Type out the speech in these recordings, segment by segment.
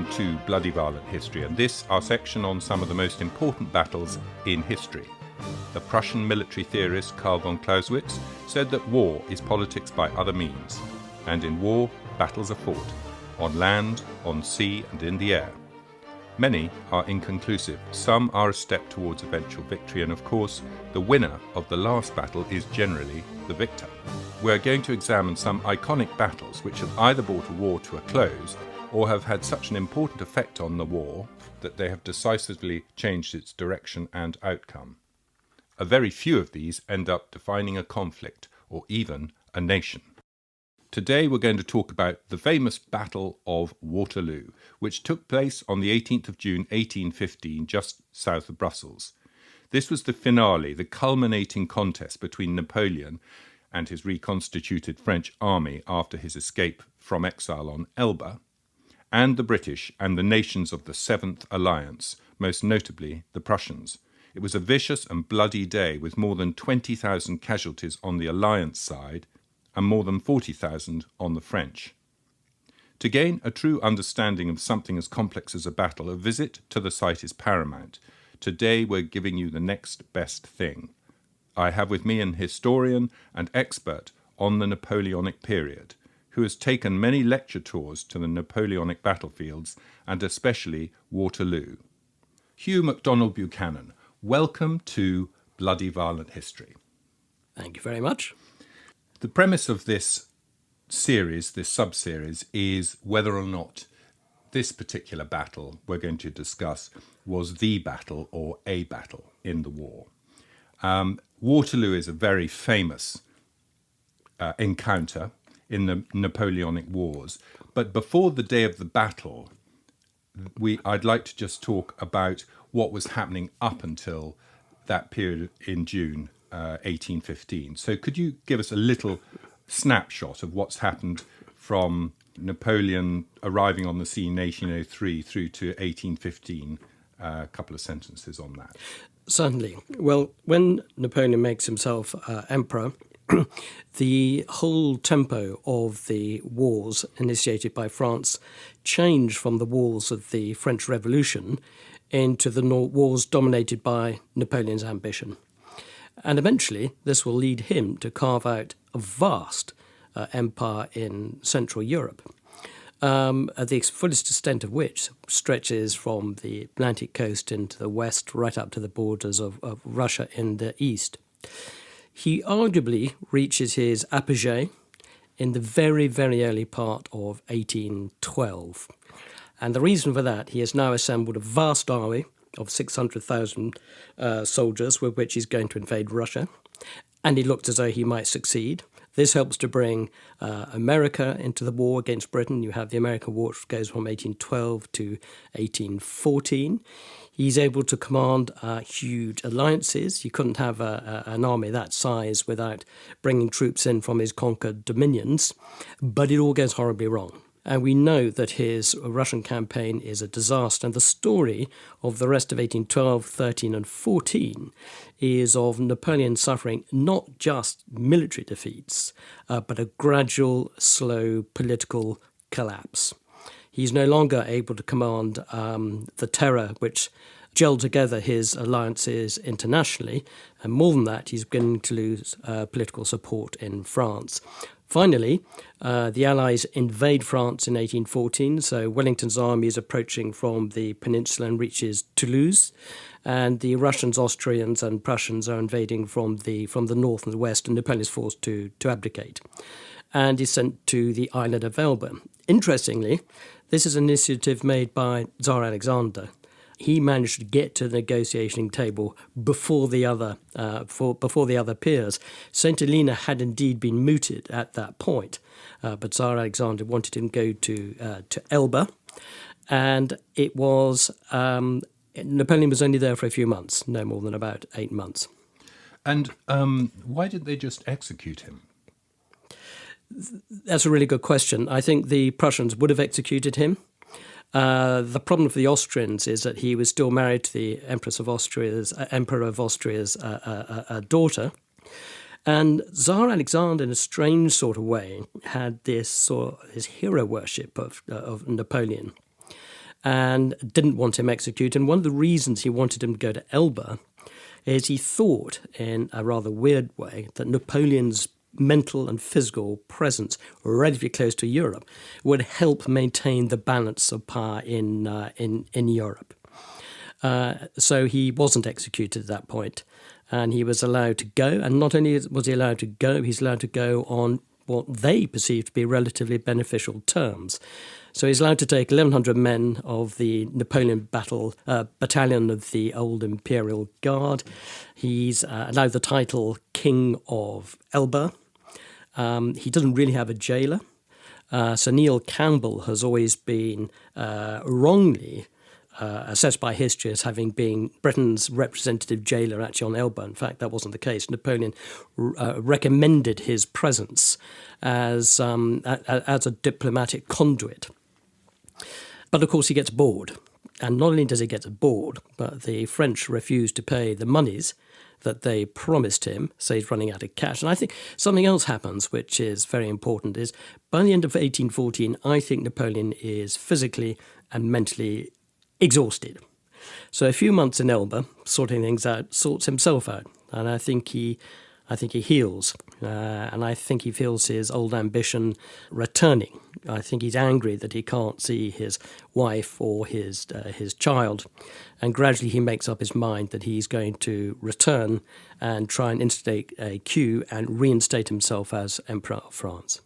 welcome to Bloody Violent History, and this, our section on some of the most important battles in history. The Prussian military theorist Karl von Clausewitz said that war is politics by other means, and in war, battles are fought, on land, on sea, and in the air. Many are inconclusive, some are a step towards eventual victory, and of course, the winner of the last battle is generally the victor. We're going to examine some iconic battles which have either brought a war to a close or have had such an important effect on the war that they have decisively changed its direction and outcome. A very few of these end up defining a conflict or even a nation. Today we're going to talk about the famous Battle of Waterloo, which took place on the 18th of June 1815 just south of Brussels. This was the finale, the culminating contest between Napoleon and his reconstituted French army after his escape from exile on Elba, and the British and the nations of the Seventh Alliance, most notably the Prussians. It was a vicious and bloody day with more than 20,000 casualties on the Alliance side and more than 40,000 on the French. To gain a true understanding of something as complex as a battle, a visit to the site is paramount. Today we're giving you the next best thing. I have with me an historian and expert on the Napoleonic period, who has taken many lecture tours to the Napoleonic battlefields and especially Waterloo. Hugh Macdonald Buchanan, welcome to Bloody Violent History. Thank you very much. The premise of this series, this sub-series, is whether or not this particular battle we're going to discuss was the battle or a battle in the war. Waterloo is a very famous encounter in the Napoleonic Wars. But before the day of the battle, I'd like to just talk about what was happening up until that period in June 1815. So could you give us a little snapshot of what's happened from Napoleon arriving on the scene in 1803 through to 1815? A couple of sentences on that. Certainly. Well, when Napoleon makes himself emperor, the whole tempo of the wars initiated by France changed from the wars of the French Revolution into the wars dominated by Napoleon's ambition. And eventually, this will lead him to carve out a vast empire in Central Europe, at the fullest extent of which stretches from the Atlantic coast into the west, right up to the borders of Russia in the east. He arguably reaches his apogee in the very, very early part of 1812. And the reason for that, he has now assembled a vast army of 600,000 soldiers with which he's going to invade Russia. And he looked as though he might succeed. This helps to bring America into the war against Britain. You have the American War, which goes from 1812 to 1814. He's able to command huge alliances. You couldn't have an army that size without bringing troops in from his conquered dominions. But it all goes horribly wrong. And we know that his Russian campaign is a disaster. And the story of the rest of 1812, 13 and 14 is of Napoleon suffering not just military defeats, but a gradual, slow political collapse. He's no longer able to command the terror which gelled together his alliances internationally. And more than that, he's beginning to lose political support in France. Finally, the Allies invade France in 1814, so Wellington's army is approaching from the peninsula and reaches Toulouse, and the Russians, Austrians and Prussians are invading from the north and the west, and Napoleon is forced to abdicate and is sent to the island of Elba. Interestingly, this is an initiative made by Tsar Alexander. He managed to get to the negotiating table before the other peers. St. Helena had indeed been mooted at that point, but Tsar Alexander wanted him to go to Elba, and it was Napoleon was only there for a few months, no more than about 8 months. And why did they just execute him? That's a really good question. I think the Prussians would have executed him. The problem for the Austrians is that he was still married to the Emperor of Austria's daughter. And Tsar Alexander, in a strange sort of way, had this hero worship of Napoleon. and didn't want him executed. And one of the reasons he wanted him to go to Elba is he thought, in a rather weird way, that Napoleon's mental and physical presence relatively close to Europe would help maintain the balance of power in Europe. So he wasn't executed at that point, and he was allowed to go. And not only was he allowed to go, he's allowed to go on what they perceived to be relatively beneficial terms. So he's allowed to take 1,100 men of the Napoleon battalion of the old Imperial Guard. He's allowed the title King of Elba. He doesn't really have a jailer. Sir Neil Campbell has always been wrongly assessed by history as having been Britain's representative jailer actually on Elba. In fact, that wasn't the case. Napoleon recommended his presence as a diplomatic conduit. But of course he gets bored. And not only does he get bored, but the French refuse to pay the monies that they promised him, so he's running out of cash. And I think something else happens, which is very important, is by the end of 1814, I think Napoleon is physically and mentally exhausted. So a few months in Elba, sorting things out, sorts himself out. And I think he heals. And I think he feels his old ambition returning. I think he's angry that he can't see his wife or his child. And gradually he makes up his mind that he's going to return and try and instigate a coup and reinstate himself as Emperor of France.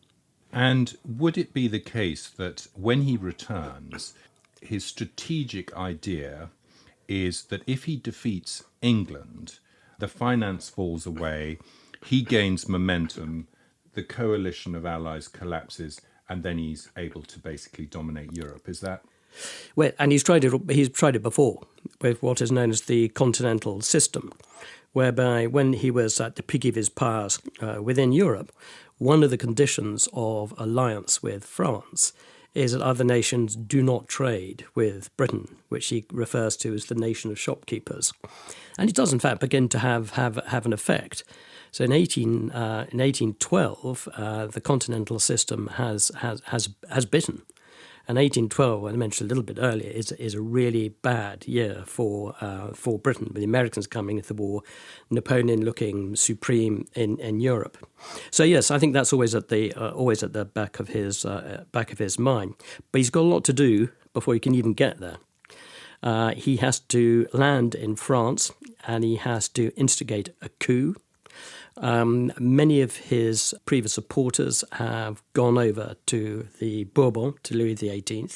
And would it be the case that when he returns, his strategic idea is that if he defeats England, the finance falls away, he gains momentum, the coalition of allies collapses, and then he's able to basically dominate Europe? Is that? Well, and he's tried it before with what is known as the continental system, whereby when he was at the peak of his powers within Europe, one of the conditions of alliance with France is that other nations do not trade with Britain, which he refers to as the nation of shopkeepers. And it does, in fact, begin to have an effect. So in 1812, the continental system has bitten. And 1812, I mentioned a little bit earlier, is a really bad year for Britain, with the Americans coming into the war, Napoleon looking supreme in Europe. So yes, I think that's always at the back of his mind. But he's got a lot to do before he can even get there. He has to land in France, and he has to instigate a coup. Many of his previous supporters have gone over to the Bourbon, to Louis XVIII,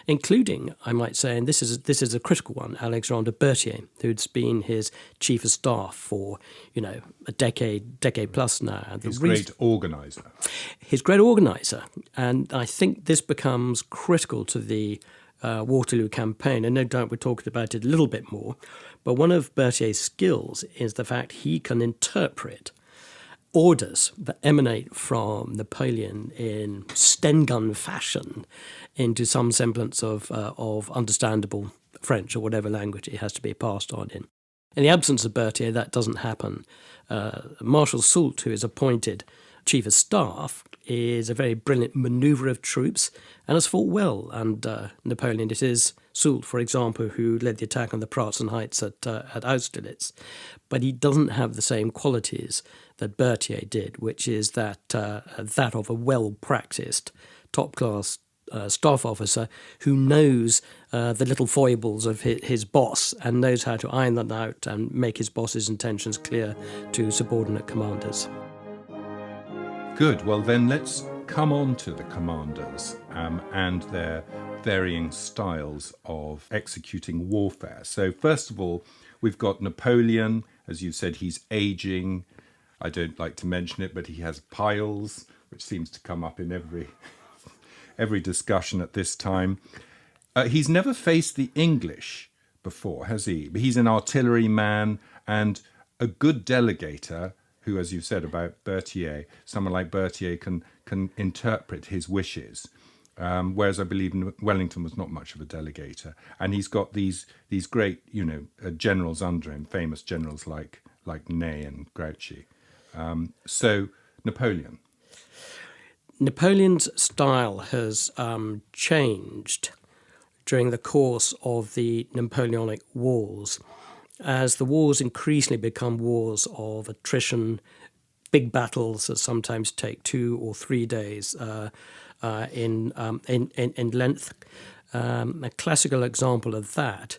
including, I might say, and this is a critical one, Alexandre Berthier, who's been his chief of staff for, a decade plus now. His great organiser. His great organiser. And I think this becomes critical to the Waterloo campaign, and no doubt we're talking about it a little bit more. But one of Berthier's skills is the fact he can interpret orders that emanate from Napoleon in Stengun fashion into some semblance of understandable French or whatever language it has to be passed on in. In the absence of Berthier, that doesn't happen. Marshal Soult, who is appointed chief of staff, is a very brilliant manoeuvre of troops and has fought well under Napoleon. It is Soult, for example, who led the attack on the Pratzen Heights at Austerlitz. But he doesn't have the same qualities that Berthier did, which is that of a well-practiced, top-class staff officer who knows the little foibles of his boss and knows how to iron them out and make his boss's intentions clear to subordinate commanders. Good. Well, then let's come on to the commanders and their varying styles of executing warfare. So first of all, we've got Napoleon. As you said, he's aging. I don't like to mention it, but he has piles, which seems to come up in every discussion at this time. He's never faced the English before, has he? He's an artilleryman and a good delegator who, as you said about Berthier, someone like Berthier can interpret his wishes. Whereas I believe Wellington was not much of a delegator. And he's got these great, generals under him, famous generals like Ney and Grouchy. So Napoleon. Napoleon's style has changed during the course of the Napoleonic Wars, as the wars increasingly become wars of attrition, big battles that sometimes take 2 or 3 days in length. A classical example of that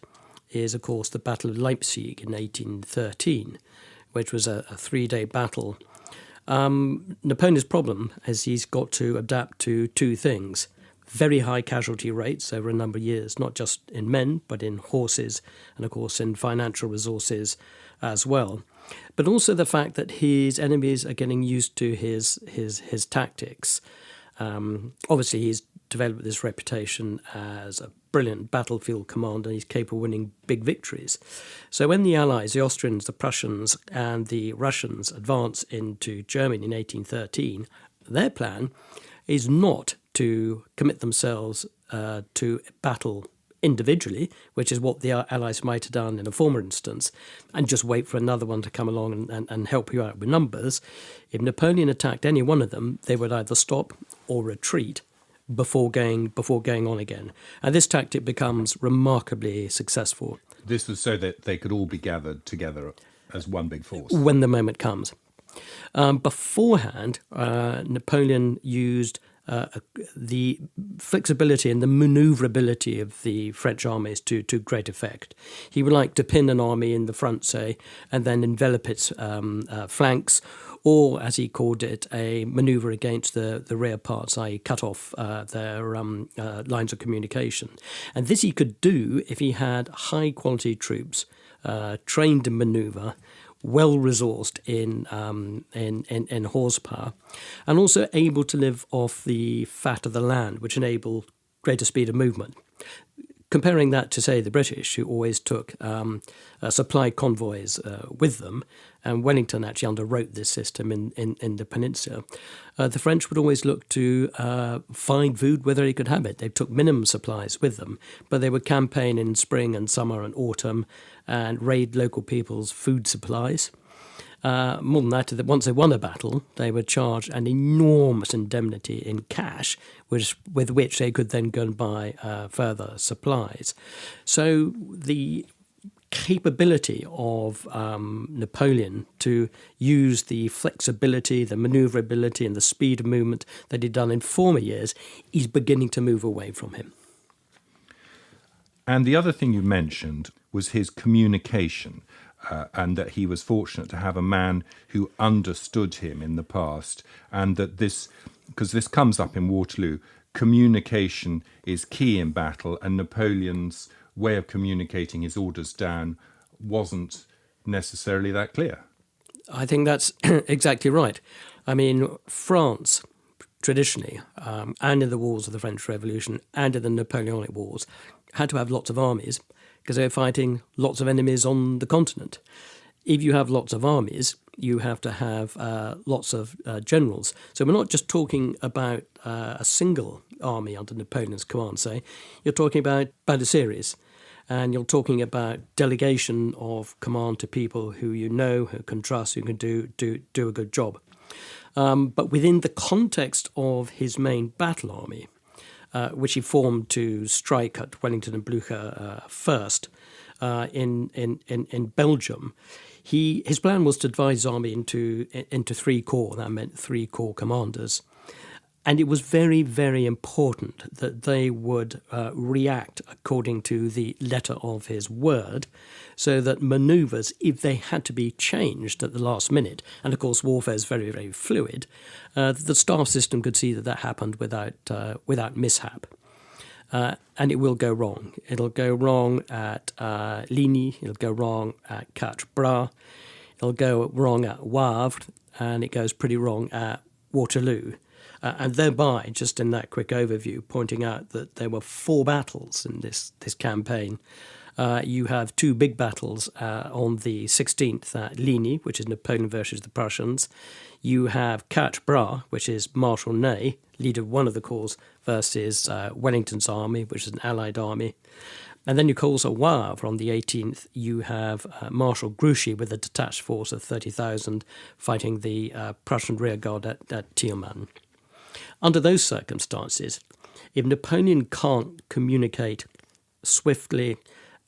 is, of course, the Battle of Leipzig in 1813, which was a 3-day battle. Napoleon's problem is he's got to adapt to 2 things: very high casualty rates over a number of years, not just in men, but in horses and, of course, in financial resources as well. But also the fact that his enemies are getting used to his tactics. Obviously, he's developed this reputation as a brilliant battlefield commander. He's capable of winning big victories. So when the Allies, the Austrians, the Prussians, and the Russians advance into Germany in 1813, their plan is not to commit themselves to battle individually, which is what the Allies might have done in a former instance, and just wait for another one to come along and help you out with numbers. If Napoleon attacked any one of them, they would either stop or retreat before going on again. And this tactic becomes remarkably successful. This was so that they could all be gathered together as one big force. When the moment comes. Beforehand, Napoleon used the flexibility and the manoeuvrability of the French armies to great effect. He would like to pin an army in the front, say, and then envelop its flanks, or, as he called it, a manoeuvre against the rear parts, i.e. cut off their lines of communication. And this he could do if he had high-quality troops trained in manoeuvre, well-resourced in horsepower, and also able to live off the fat of the land, which enabled greater speed of movement. Comparing that to, say, the British, who always took supply convoys with them, and Wellington actually underwrote this system in the peninsula, the French would always look to find food where they could have it. They took minimum supplies with them, but they would campaign in spring and summer and autumn and raid local people's food supplies. More than that, once they won a battle, they would charge an enormous indemnity in cash, with which they could then go and buy further supplies. So the capability of Napoleon to use the flexibility, the manoeuvrability and the speed of movement that he'd done in former years is beginning to move away from him. And the other thing you mentioned was his communication, and that he was fortunate to have a man who understood him in the past, and that this, because this comes up in Waterloo, communication is key in battle, and Napoleon's way of communicating his orders down wasn't necessarily that clear. I think that's exactly right. I mean, France, traditionally, and in the wars of the French Revolution and in the Napoleonic Wars, had to have lots of armies because they were fighting lots of enemies on the continent. If you have lots of armies, you have to have lots of generals. So we're not just talking about a single army under Napoleon's command, say. You're talking about a series. And you're talking about delegation of command to people who you know, who can trust, who can do a good job. But within the context of his main battle army, which he formed to strike at Wellington and Blucher first in Belgium, his plan was to divide his army into 3 corps. That meant 3 corps commanders. And it was very, very important that they would react according to the letter of his word, so that manoeuvres, if they had to be changed at the last minute, and of course warfare is very, very fluid, the staff system could see that happened without mishap. And it will go wrong. It'll go wrong at Ligny, it'll go wrong at Quatre Bras, it'll go wrong at Wavre, and it goes pretty wrong at Waterloo. And thereby, just in that quick overview, pointing out that there were 4 battles in this campaign. You have 2 big battles on the 16th at Ligny, which is Napoleon versus the Prussians. You have Quatre Bras, which is Marshal Ney, leader of one of the corps, versus Wellington's army, which is an Allied army. And then you also Wavre on the 18th. You have Marshal Grouchy with a detached force of 30,000 fighting the Prussian rearguard at Thielmann. Under those circumstances, if Napoleon can't communicate swiftly,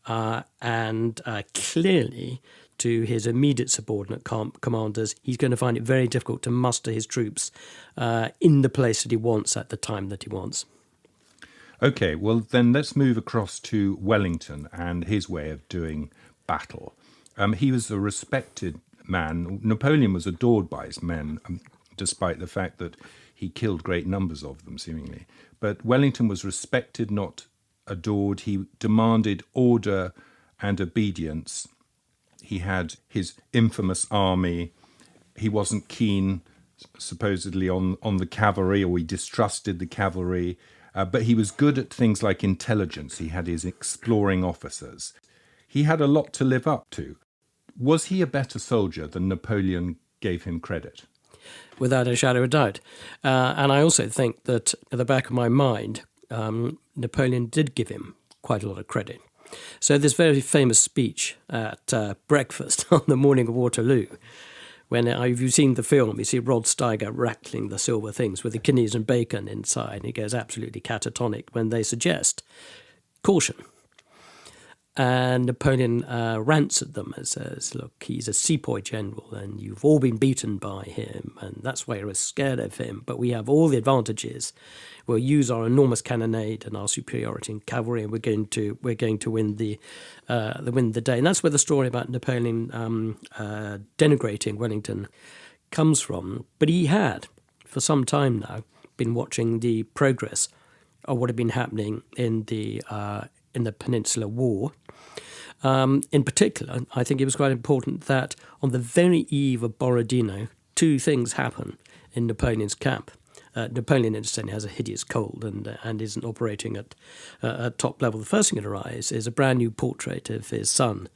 and clearly to his immediate subordinate commanders, he's going to find it very difficult to muster his troops in the place that he wants at the time that he wants. Okay, well then let's move across to Wellington and his way of doing battle. He was a respected man. Napoleon was adored by his men, despite the fact that he killed great numbers of them, seemingly. But Wellington was respected, not adored. He demanded order and obedience. He had his infamous army. He wasn't keen, supposedly, on the cavalry, or he distrusted the cavalry. But he was good at things like intelligence. He had his exploring officers. He had a lot to live up to. Was he a better soldier than Napoleon gave him credit? Without a shadow of doubt. And I also think that at the back of my mind, Napoleon did give him quite a lot of credit. So this very famous speech at breakfast on the morning of Waterloo, when if you've seen the film, you see Rod Steiger rattling the silver things with the kidneys and bacon inside, and he goes absolutely catatonic when they suggest caution. And Napoleon rants at them and says, look, he's a sepoy general and you've all been beaten by him and that's why you're scared of him. But we have all the advantages. We'll use our enormous cannonade and our superiority in cavalry and we're going to win the day. And that's where the story about Napoleon denigrating Wellington comes from. But he had, for some time now, been watching the progress of what had been happening in the Peninsular War. In particular, I think it was quite important that on the very eve of Borodino, two things happen in Napoleon's camp. Napoleon, incidentally, has a hideous cold and isn't operating at top level. The first thing that arrives is a brand new portrait of his son,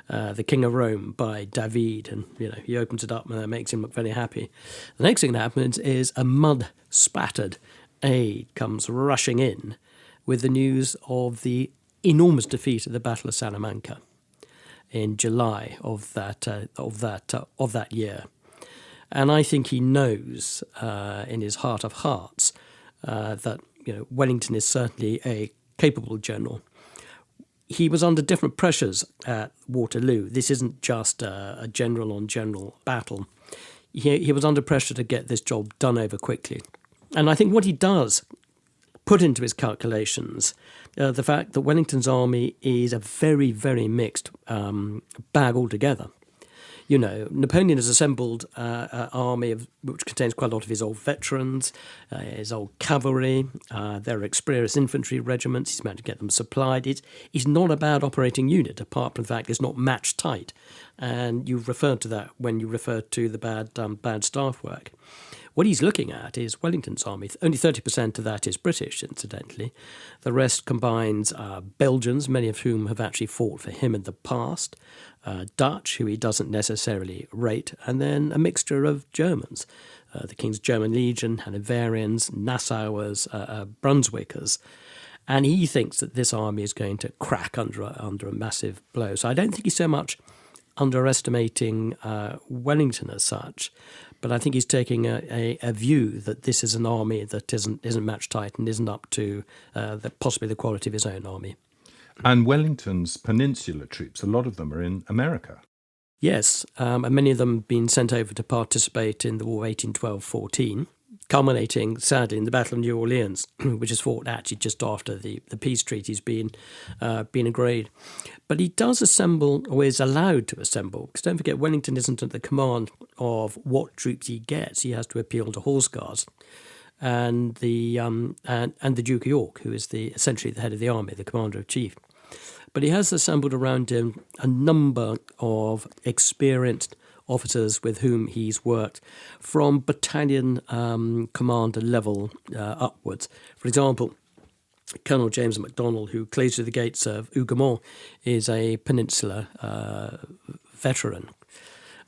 the King of Rome, by David, and he opens it up and that makes him look very happy. The next thing that happens is a mud-spattered aide comes rushing in with the news of the enormous defeat at the Battle of Salamanca in July of that year. And I think he knows in his heart of hearts that Wellington is certainly a capable general. He was under different pressures at Waterloo. This isn't just a general-on-general battle. He was under pressure to get this job done over quickly. And I think what he does put into his calculations the fact that Wellington's army is a very, very mixed bag altogether. Napoleon has assembled an army which contains quite a lot of his old veterans, his old cavalry, their experienced infantry regiments. He's managed to get them supplied. It's not a bad operating unit, apart from the fact it's not match tight. And you've referred to that when you referred to the bad staff work. What he's looking at is Wellington's army. Only 30% of that is British, incidentally. The rest combines Belgians, many of whom have actually fought for him in the past, Dutch, who he doesn't necessarily rate, and then a mixture of Germans, the King's German Legion, Hanoverians, Nassauers, Brunswickers. And he thinks that this army is going to crack under a massive blow. So I don't think he's so much underestimating Wellington as such, but I think he's taking a view that this is an army that isn't match tight and isn't up to possibly the quality of his own army. And Wellington's peninsular troops, a lot of them are in America. Yes, and many of them have been sent over to participate in the War 1812-14, culminating, sadly, in the Battle of New Orleans, which is fought actually just after the peace treaty's been agreed. But he does assemble, or is allowed to assemble, because don't forget, Wellington isn't at the command of what troops he gets. He has to appeal to Horse Guards and the Duke of York, who is essentially the head of the army, the commander-in-chief. But he has assembled around him a number of experienced officers with whom he's worked from battalion commander level upwards. For example, Colonel James Macdonald, who claves to the gates of Hougoumont, is a peninsular veteran.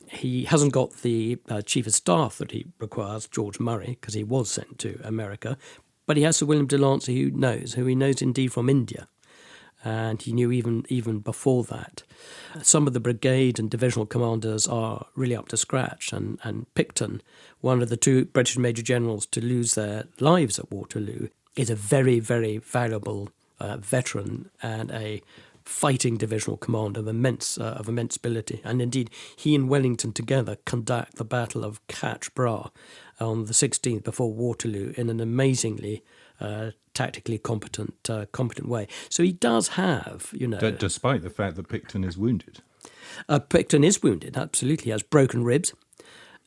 He hasn't got the chief of staff that he requires, George Murray, because he was sent to America, but he has Sir William de Lancey, who he knows indeed from India. And he knew even before that. Some of the brigade and divisional commanders are really up to scratch. And Picton, one of the two British major generals to lose their lives at Waterloo, is a very, very valuable veteran and a fighting divisional command of immense ability. And indeed, he and Wellington together conduct the Battle of Quatre Bras on the 16th before Waterloo in an amazingly tactically competent way. So he does have, Despite the fact that Picton is wounded. Picton is wounded, absolutely. He has broken ribs.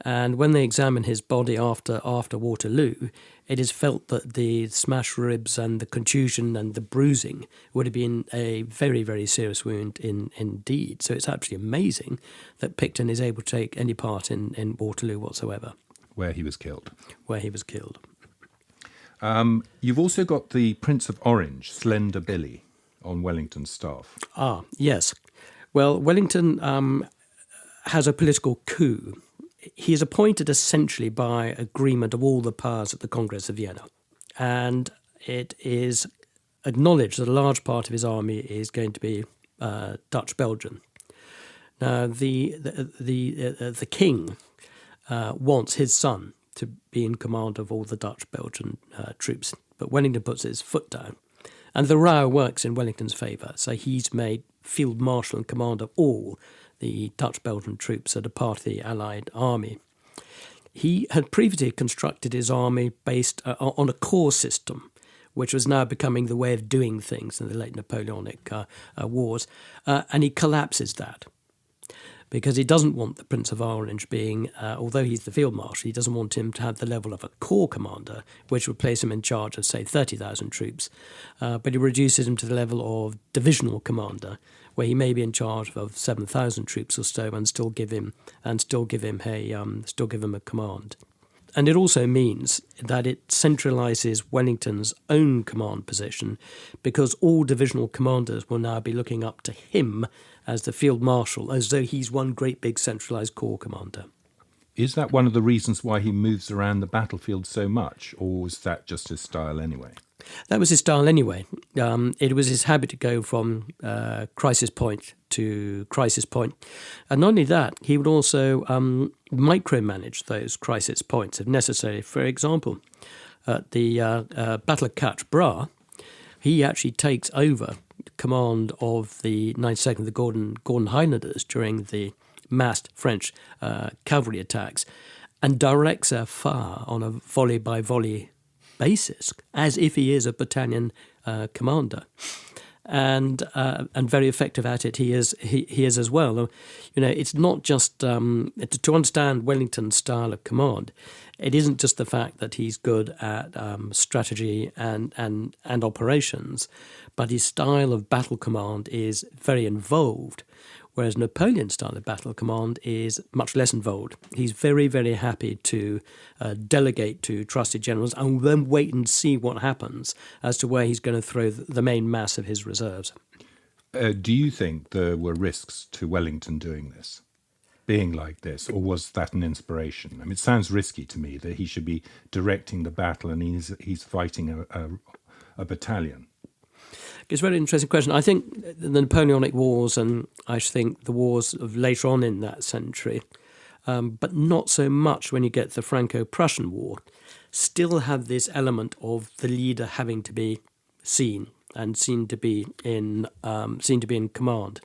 And when they examine his body after Waterloo, it is felt that the smashed ribs and the contusion and the bruising would have been a very, very serious wound indeed. So it's absolutely amazing that Picton is able to take any part in Waterloo whatsoever. Where he was killed. You've also got the Prince of Orange, Slender Billy, on Wellington's staff. Ah, yes. Well, Wellington has a political coup. He is appointed essentially by agreement of all the powers at the Congress of Vienna. And it is acknowledged that a large part of his army is going to be Dutch-Belgian. Now, the king wants his son to be in command of all the Dutch-Belgian troops, but Wellington puts his foot down. And the row works in Wellington's favour, so he's made field marshal and command of all the Dutch-Belgian troops that are part of the Allied army. He had previously constructed his army based on a corps system, which was now becoming the way of doing things in the late Napoleonic wars, and he collapses that because he doesn't want the Prince of Orange being, although he's the field marshal, he doesn't want him to have the level of a corps commander, which would place him in charge of, say, 30,000 troops, but he reduces him to the level of divisional commander, where he may be in charge of 7,000 troops or so, and still give him a command. And it also means that it centralises Wellington's own command position, because all divisional commanders will now be looking up to him as the field marshal, as though he's one great big centralised corps commander. Is that one of the reasons why he moves around the battlefield so much, or was that just his style anyway? That was his style anyway. It was his habit to go from crisis point to crisis point. And not only that, he would also micromanage those crisis points if necessary. For example, at the Battle of Quatre Bras, he actually takes over command of the 92nd, the Gordon Highlanders, during the massed French cavalry attacks, and directs their fire on a volley-by-volley basis, as if he is a battalion commander, and very effective at it. He is as well. It's not just to understand Wellington's style of command. It isn't just the fact that he's good at strategy and operations, but his style of battle command is very involved. Whereas Napoleon's style of battle command is much less involved. He's very, very happy to delegate to trusted generals and then wait and see what happens as to where he's going to throw the main mass of his reserves. Do you think there were risks to Wellington doing this, being like this, or was that an inspiration? I mean, it sounds risky to me that he should be directing the battle and he's fighting a battalion. It's a very interesting question. I think the Napoleonic Wars, and I think the wars of later on in that century, but not so much when you get the Franco-Prussian War, still have this element of the leader having to be seen and seen to be in command.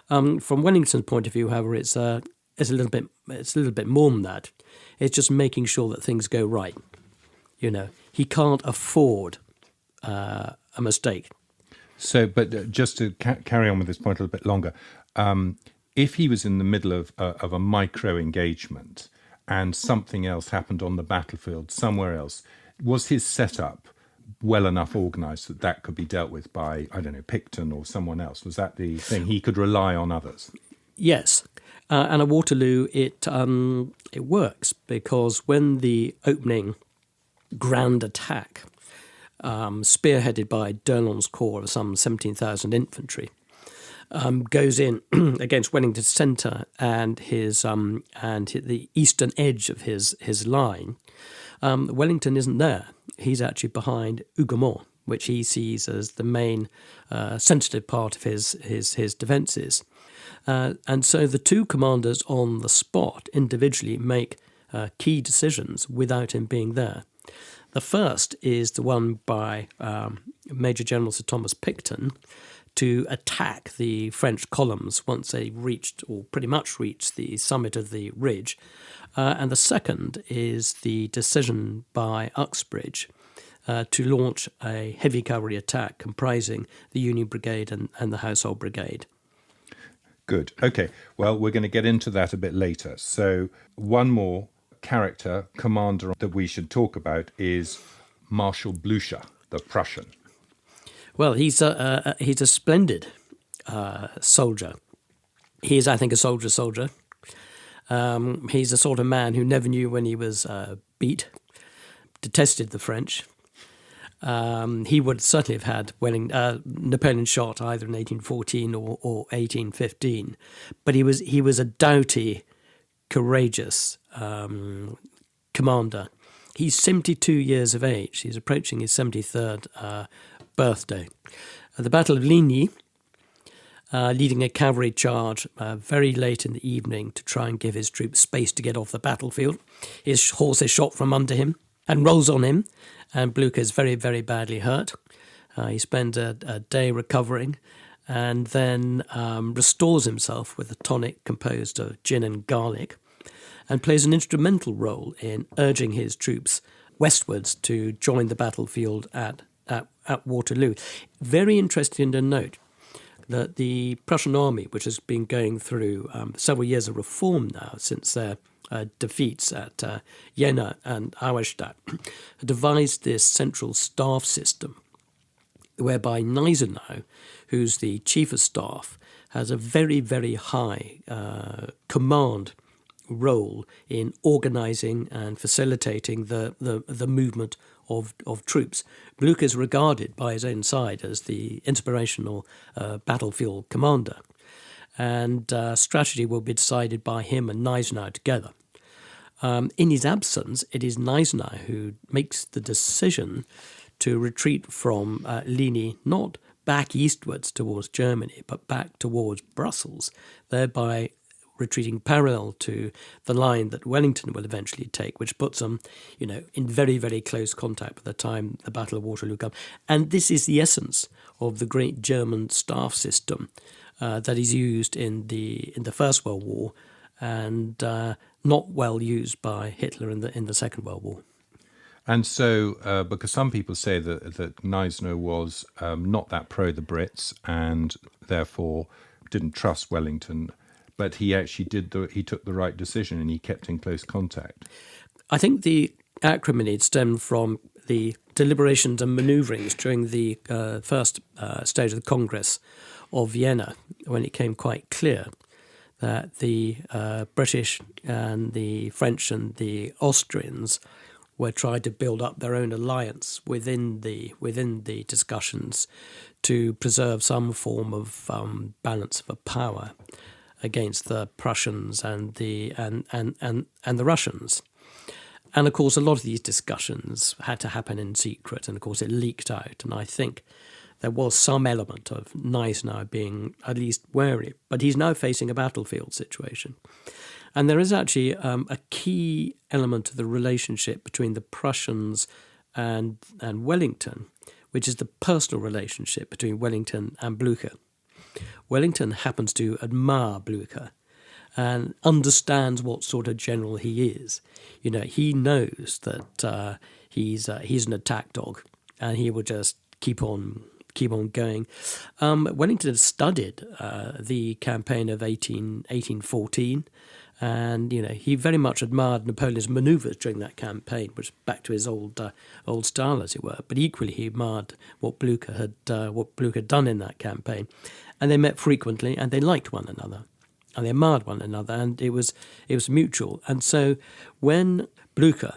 From Wellington's point of view, however, it's a little bit more than that. It's just making sure that things go right. He can't afford a mistake. So, but just to carry on with this point a little bit longer, if he was in the middle of a micro engagement and something else happened on the battlefield somewhere else, was his setup well enough organised that could be dealt with by, I don't know, Picton or someone else? Was that the thing? He could rely on others? Yes. And at Waterloo, it works, because when the opening grand attack, spearheaded by Dernon's corps of some 17,000 infantry, goes in against Wellington's centre and the eastern edge of his line, Wellington isn't there. He's actually behind Hougoumont, which he sees as the main sensitive part of his defences. And so the two commanders on the spot individually make key decisions without him being there. The first is the one by Major General Sir Thomas Picton to attack the French columns once they reached, or pretty much reached, the summit of the ridge. And the second is the decision by Uxbridge to launch a heavy cavalry attack comprising the Union Brigade and the Household Brigade. Good. Okay. Well, we're going to get into that a bit later. So one more character, commander that we should talk about is Marshal Blucher, the Prussian. Well, he's a splendid soldier. He is, I think, a soldier. He's the sort of man who never knew when he was beat, detested the French. He would certainly have had Napoleon shot either in 1814 or 1815, but he was a doughty, courageous commander. He's 72 years of age. He's approaching his 73rd birthday. At the Battle of Ligny, leading a cavalry charge very late in the evening to try and give his troops space to get off the battlefield. His horse is shot from under him and rolls on him, and Blucher is very, very badly hurt. He spends a day recovering and then restores himself with a tonic composed of gin and garlic, and plays an instrumental role in urging his troops westwards to join the battlefield at Waterloo. Very interesting to note that the Prussian army, which has been going through several years of reform now since their defeats at Jena and Auerstadt, devised this central staff system whereby Gneisenau, who's the chief of staff, has a very, very high command role in organising and facilitating the movement of troops. Blucher is regarded by his own side as the inspirational battlefield commander, and strategy will be decided by him and Gneisenau together. In his absence, it is Gneisenau who makes the decision to retreat from Ligny, not back eastwards towards Germany, but back towards Brussels, thereby retreating parallel to the line that Wellington will eventually take, which puts them, in very, very close contact by the time the Battle of Waterloo comes. And this is the essence of the great German staff system that is used in the First World War and not well used by Hitler in the Second World War. And so, because some people say that Gneisenau was not that pro the Brits and therefore didn't trust Wellington, but he actually he took the right decision and he kept in close contact. I think the acrimony stemmed from the deliberations and manoeuvrings during the first stage of the Congress of Vienna, when it came quite clear that the British and the French and the Austrians were trying to build up their own alliance within the discussions to preserve some form of balance of power against the Prussians and the Russians. And of course, a lot of these discussions had to happen in secret, and of course, it leaked out. And I think there was some element of Gneisenau being at least wary, but he's now facing a battlefield situation. And there is actually a key element of the relationship between the Prussians and Wellington, which is the personal relationship between Wellington and Blucher. Wellington happens to admire Blucher and understands what sort of general he is. He knows that he's an attack dog, and he will just keep on going. Wellington had studied the campaign of 1814, and he very much admired Napoleon's manoeuvres during that campaign, which was back to his old style, as it were. But equally, he admired what Blucher had done in that campaign, and they met frequently, and they liked one another, and they admired one another, and it was mutual. And so, when Blucher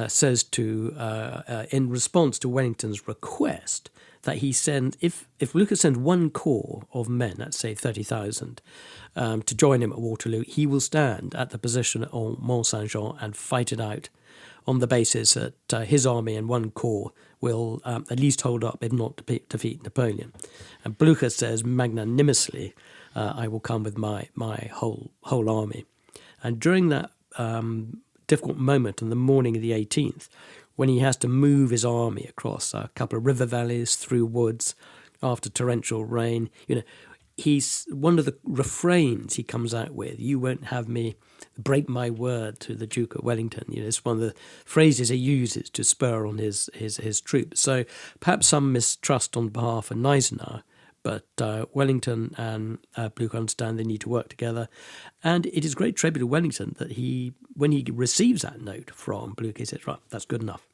says in response to Wellington's request that he send, if Blucher sends one corps of men, let's say 30,000, to join him at Waterloo, he will stand at the position of Mont Saint-Jean and fight it out on the basis that his army and one corps will at least hold up, if not defeat Napoleon. And Blucher says magnanimously, I will come with my whole army. And during that difficult moment on the morning of the 18th, when he has to move his army across a couple of river valleys, through woods, after torrential rain. He's one of the refrains he comes out with. You won't have me break my word to the Duke of Wellington. It's one of the phrases he uses to spur on his troops. So perhaps some mistrust on behalf of Gneisenau, but Wellington and Blucher understand they need to work together. And it is great tribute to Wellington that when he receives that note from Blucher, he says, right, that's good enough.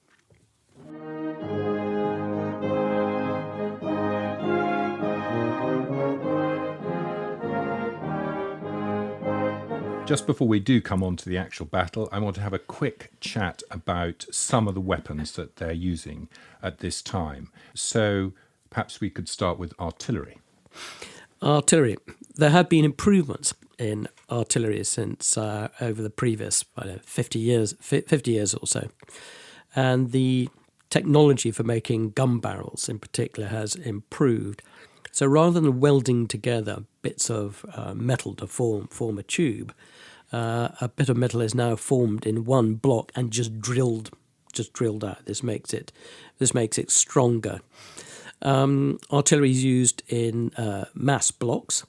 Just before we do come on to the actual battle, I want to have a quick chat about some of the weapons that they're using at this time. So perhaps we could start with artillery. Artillery. There have been improvements in artillery since over the previous 50 years or so. And the technology for making gun barrels in particular has improved. So rather than welding together bits of metal to form a tube, a bit of metal is now formed in one block and just drilled out. This makes it stronger. Artillery is used in mass blocks,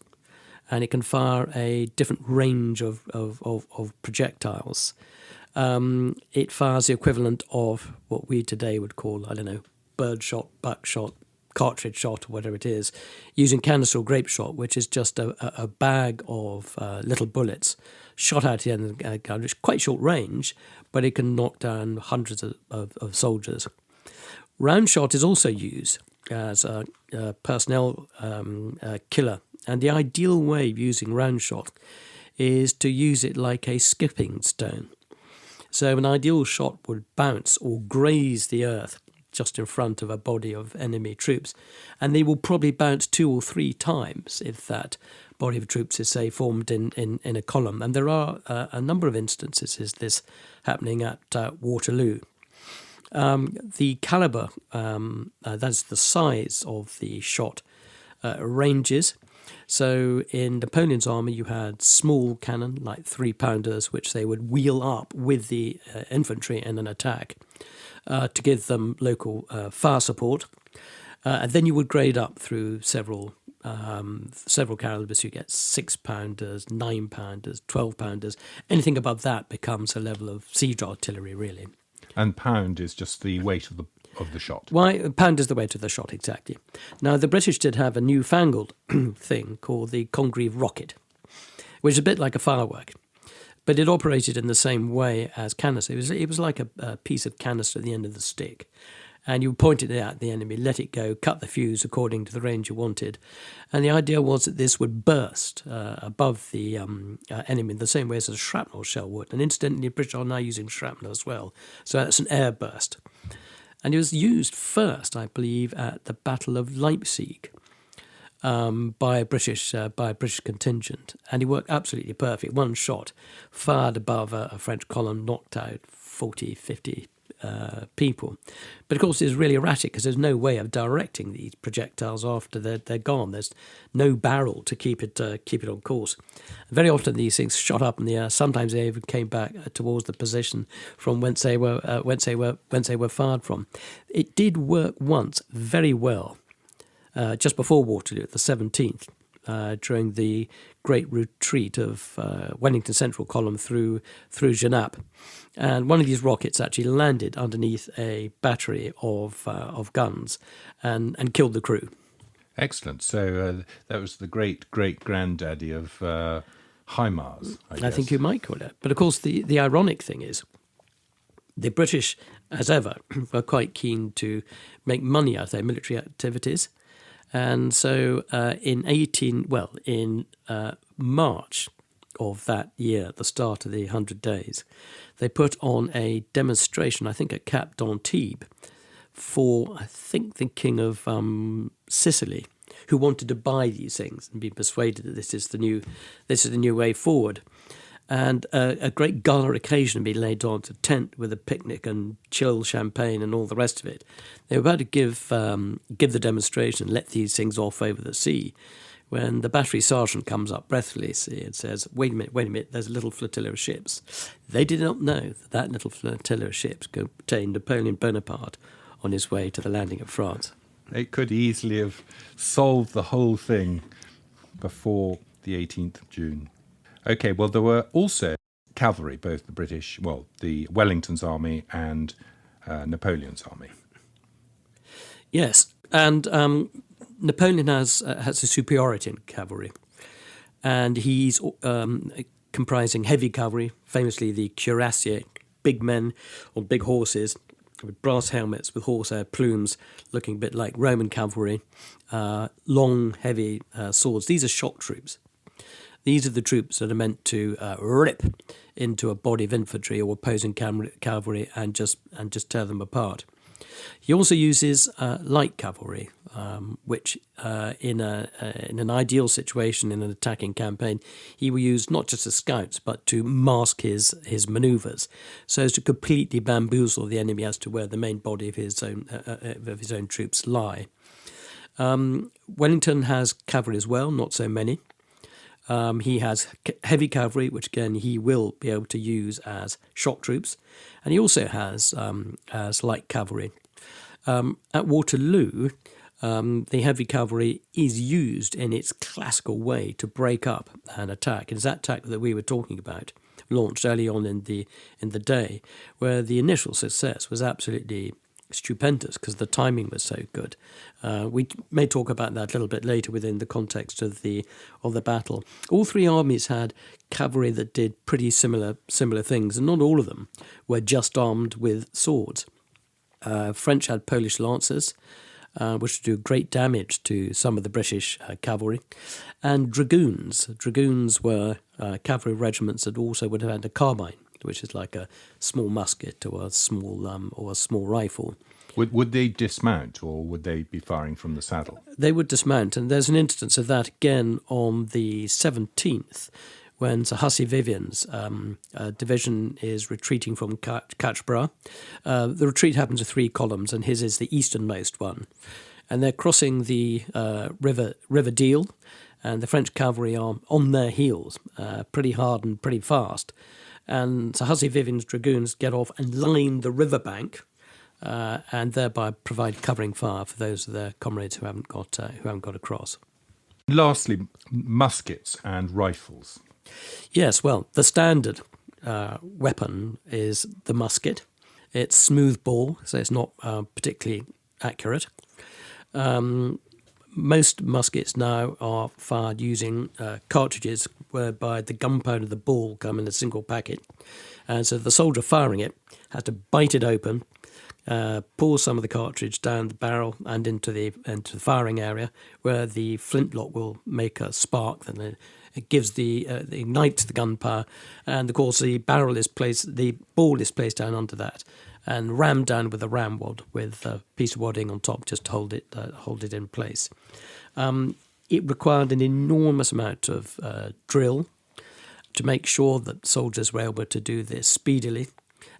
and it can fire a different range of projectiles. It fires the equivalent of what we today would call, bird shot, buckshot, cartridge shot, or whatever it is, using canister or grape shot, which is just a bag of little bullets shot out at the end of the gun, which is quite short range, but it can knock down hundreds of soldiers. Round shot is also used as a personnel killer, and the ideal way of using round shot is to use it like a skipping stone. So an ideal shot would bounce or graze the earth just in front of a body of enemy troops, and they will probably bounce 2 or 3 times if that body of troops is, say, formed in a column. And there are a number of instances of this happening at Waterloo. The caliber, that's the size of the shot, ranges. So in Napoleon's army, you had small cannon, like 3-pounders, which they would wheel up with the infantry in an attack to give them local fire support. And then you would grade up through several calibers. You get 6-pounders, 9-pounders, 12-pounders. Anything above that becomes a level of siege artillery, really. And pound is just the weight of the shot. Why? Pound is the weight of the shot, exactly. Now, the British did have a newfangled thing called the Congreve rocket, which is a bit like a firework, but it operated in the same way as canister. It was like a piece of canister at the end of the stick, and you point it at the enemy, let it go, cut the fuse according to the range you wanted. And the idea was that this would burst above the enemy in the same way as a shrapnel shell would. And incidentally, the British are now using shrapnel as well. So that's an air burst. And it was used first, I believe, at the Battle of Leipzig by a British contingent. And it worked absolutely perfect. One shot fired above a French column, knocked out 40, 50 people. But of course it's really erratic because there's no way of directing these projectiles after they're gone. There's no barrel to keep it on course. Very often these things shot up in the air. Sometimes they even came back towards the position from whence they were fired from. It did work once very well just before Waterloo, the 17th. During the great retreat of Wellington Central Column through Genappe. And one of these rockets actually landed underneath a battery of guns and killed the crew. Excellent. So that was the great-great-granddaddy of HIMARS, I guess. I think you might call it. But of course, the ironic thing is the British, as ever, were quite keen to make money out of their military activities. And so in March of that year, at the start of the 100 days, they put on a demonstration, I think at Cap d'Antibes, for, I think, the King of Sicily, who wanted to buy these things and be persuaded that this is the new way forward. And a great gala occasion had been laid on to tent with a picnic and chill champagne and all the rest of it. They were about to give the demonstration, let these things off over the sea, when the battery sergeant comes up breathlessly and says, wait a minute, there's a little flotilla of ships. They did not know that that little flotilla of ships contained Napoleon Bonaparte on his way to the landing of France. They could easily have solved the whole thing before the 18th of June. Okay, well, there were also cavalry, both the Wellington's army and Napoleon's army. Yes, and Napoleon has a superiority in cavalry, and he's comprising heavy cavalry, famously the cuirassiers, big men on big horses with brass helmets with horsehair plumes, looking a bit like Roman cavalry, long, heavy swords. These are shock troops. These are the troops that are meant to rip into a body of infantry or opposing cavalry and just tear them apart. He also uses light cavalry, which in an ideal situation in an attacking campaign, he will use not just as scouts but to mask his manoeuvres, so as to completely bamboozle the enemy as to where the main body of his own troops lie. Wellington has cavalry as well, not so many. He has heavy cavalry, which again he will be able to use as shock troops, and he also has light cavalry. At Waterloo, the heavy cavalry is used in its classical way to break up an attack. It's that attack that we were talking about, launched early on in the day, where the initial success was absolutely stupendous because the timing was so good. We may talk about that a little bit later within the context of the battle. All three armies had cavalry that did pretty similar things, and not all of them were just armed with swords. French had Polish lancers, which do great damage to some of the British cavalry, and dragoons. Dragoons were cavalry regiments that also would have had a carbine, which is like a small musket or a small rifle. Would they dismount, or would they be firing from the saddle? They would dismount, and there's an instance of that again on the 17th, when Sir Hussey Vivian's division is retreating from Catchborough. The retreat happens in 3 columns, and his is the easternmost one. And they're crossing the River Deal, and the French cavalry are on their heels, pretty hard and pretty fast. And Sir Hussey Vivian's dragoons get off and line the riverbank, and thereby provide covering fire for those of their comrades who haven't got across. Lastly, muskets and rifles. Yes, well, the standard weapon is the musket. It's smooth bore, so it's not particularly accurate. Most muskets now are fired using cartridges whereby the gunpowder of the ball come in a single packet. And so the soldier firing it has to bite it open, pour some of the cartridge down the barrel and into the firing area, where the flintlock will make a spark. Then it gives it ignites the gunpowder, and of course the ball is placed down under that and rammed down with a ram wad with a piece of wadding on top just to hold it in place. It required an enormous amount of drill to make sure that soldiers were able to do this speedily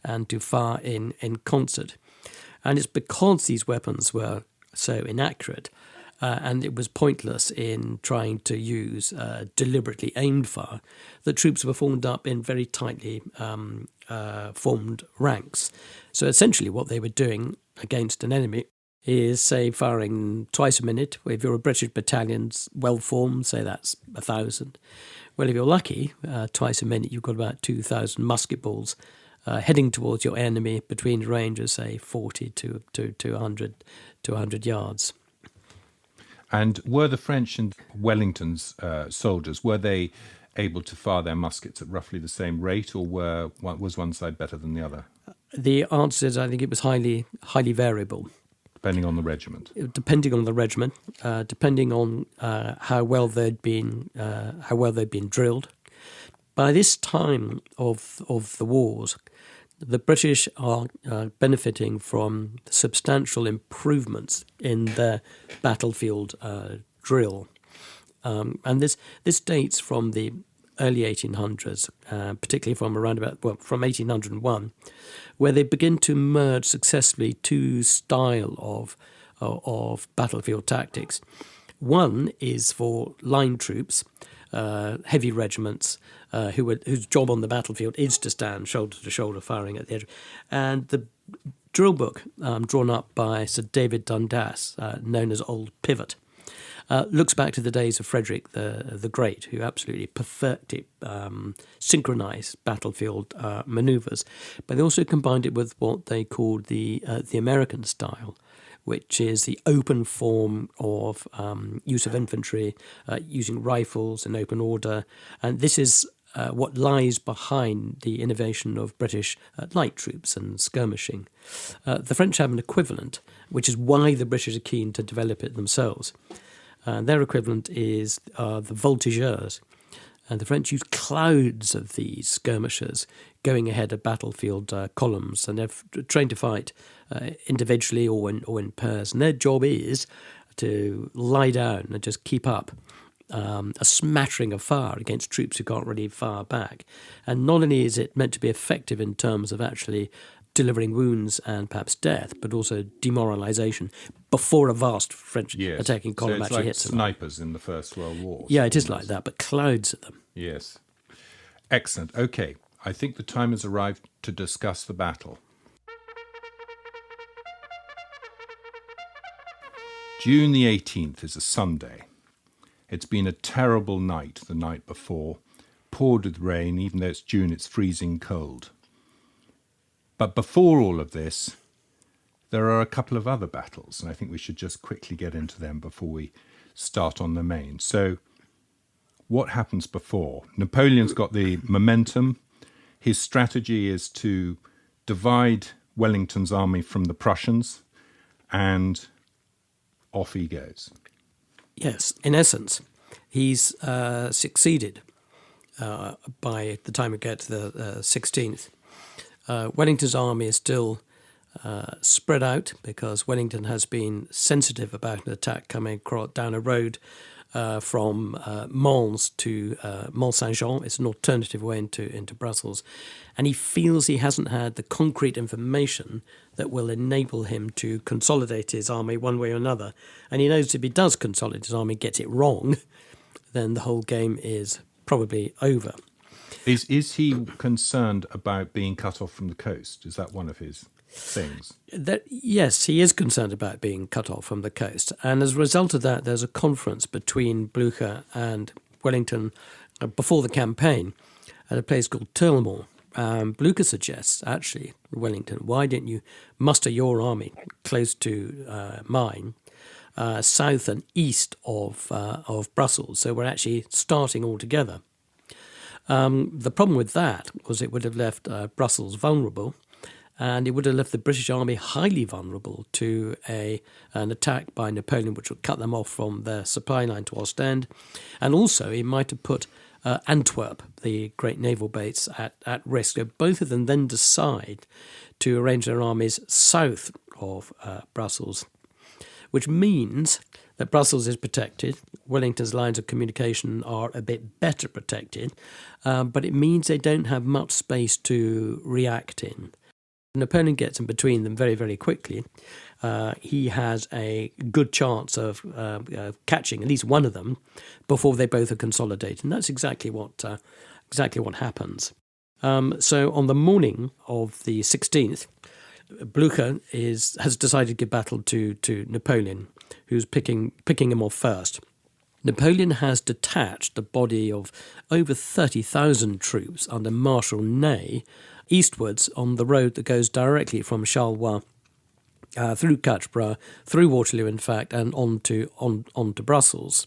and to fire in concert. And it's because these weapons were so inaccurate and it was pointless in trying to use deliberately aimed fire, the troops were formed up in very tightly formed ranks. So essentially what they were doing against an enemy is, say, firing twice a minute. If you're a British battalion, well-formed, say that's 1,000. Well, if you're lucky, twice a minute you've got about 2,000 musket balls heading towards your enemy between a range of, say, 40 to 100 yards. And were the French and Wellington's soldiers, were they able to fire their muskets at roughly the same rate, or was one side better than the other? The answer is, I think it was highly variable. Depending on the regiment. Depending on the regiment, depending on how well they'd been drilled. By this time of the wars, the British are benefiting from substantial improvements in their battlefield drill, and this dates from the early 1800s, particularly from from 1801, where they begin to merge successfully two styles of battlefield tactics. One is for line troops, heavy regiments, whose job on the battlefield is to stand shoulder to shoulder firing at the edge. And the drill book drawn up by Sir David Dundas, known as Old Pivot, looks back to the days of Frederick the Great, who absolutely perfected synchronized battlefield maneuvers. But they also combined it with what they called the American style, which is the open form of use of infantry, using rifles in open order. And this is what lies behind the innovation of British light troops and skirmishing. The French have an equivalent, which is why the British are keen to develop it themselves. Their equivalent is the voltigeurs. And the French use clouds of these skirmishers going ahead of battlefield columns, and they're trained to fight individually or in pairs. And their job is to lie down and just keep up a smattering of fire against troops who can't really fire back. And not only is it meant to be effective in terms of actually delivering wounds and perhaps death, but also demoralisation before a vast French attacking column so actually hits them. Snipers in the First World War. Yeah, it is like that, but clouds of them. Yes. Excellent. Okay, I think the time has arrived to discuss the battle. June the 18th is a Sunday. It's been a terrible night the night before, poured with rain. Even though it's June, it's freezing cold. But before all of this, there are a couple of other battles, and I think we should just quickly get into them before we start on the main. So what happens before? Napoleon's got the momentum. His strategy is to divide Wellington's army from the Prussians, and off he goes. Yes, in essence, he's succeeded by the time we get to the 16th. Wellington's army is still spread out because Wellington has been sensitive about an attack coming down a road from Mons to Mont Saint-Jean. It's an alternative way into Brussels. And he feels he hasn't had the concrete information that will enable him to consolidate his army one way or another. And he knows if he does consolidate his army, gets it wrong, then the whole game is probably over. Is he concerned about being cut off from the coast? Is that one of his things? Yes, he is concerned about being cut off from the coast. And as a result of that, there's a conference between Blücher and Wellington before the campaign at a place called Terlemont. Blücher suggests, actually, Wellington, why didn't you muster your army close to mine, south and east of Brussels, so we're actually starting all together. The problem with that was it would have left Brussels vulnerable, and it would have left the British army highly vulnerable to an attack by Napoleon, which would cut them off from their supply line to Ostend. And also, it might have put Antwerp, the great naval base, at risk. So both of them then decide to arrange their armies south of Brussels, which means that Brussels is protected. Wellington's lines of communication are a bit better protected, but it means they don't have much space to react in. Napoleon gets in between them very, very quickly. He has a good chance of catching at least one of them before they both are consolidated, and that's exactly what happens. So on the morning of the 16th, Blücher has decided to give battle to Napoleon, who's picking him off first. Napoleon has detached a body of over 30,000 troops under Marshal Ney eastwards on the road that goes directly from Charleroi through Quatre-Bras, through Waterloo, in fact, and on to Brussels,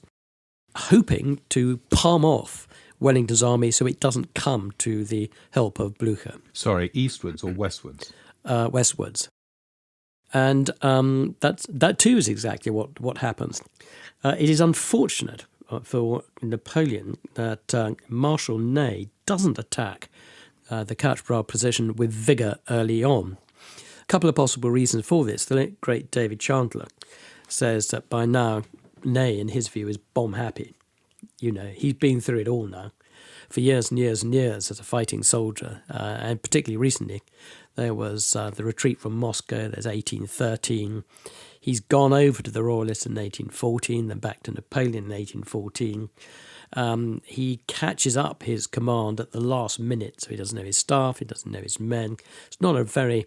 hoping to palm off Wellington's army so it doesn't come to the help of Blücher. Sorry, eastwards or westwards? Westwards. And that too is exactly what happens. It is unfortunate for Napoleon that Marshal Ney doesn't attack the Quatre-Bras position with vigour early on. A couple of possible reasons for this. The late great David Chandler says that by now Ney, in his view, is bomb happy. You know, he's been through it all now for years and years and years as a fighting soldier, and particularly recently. There was the retreat from Moscow, there's 1813. He's gone over to the Royalists in 1814, then back to Napoleon in 1814. He catches up his command at the last minute, so he doesn't know his staff, he doesn't know his men. It's not a very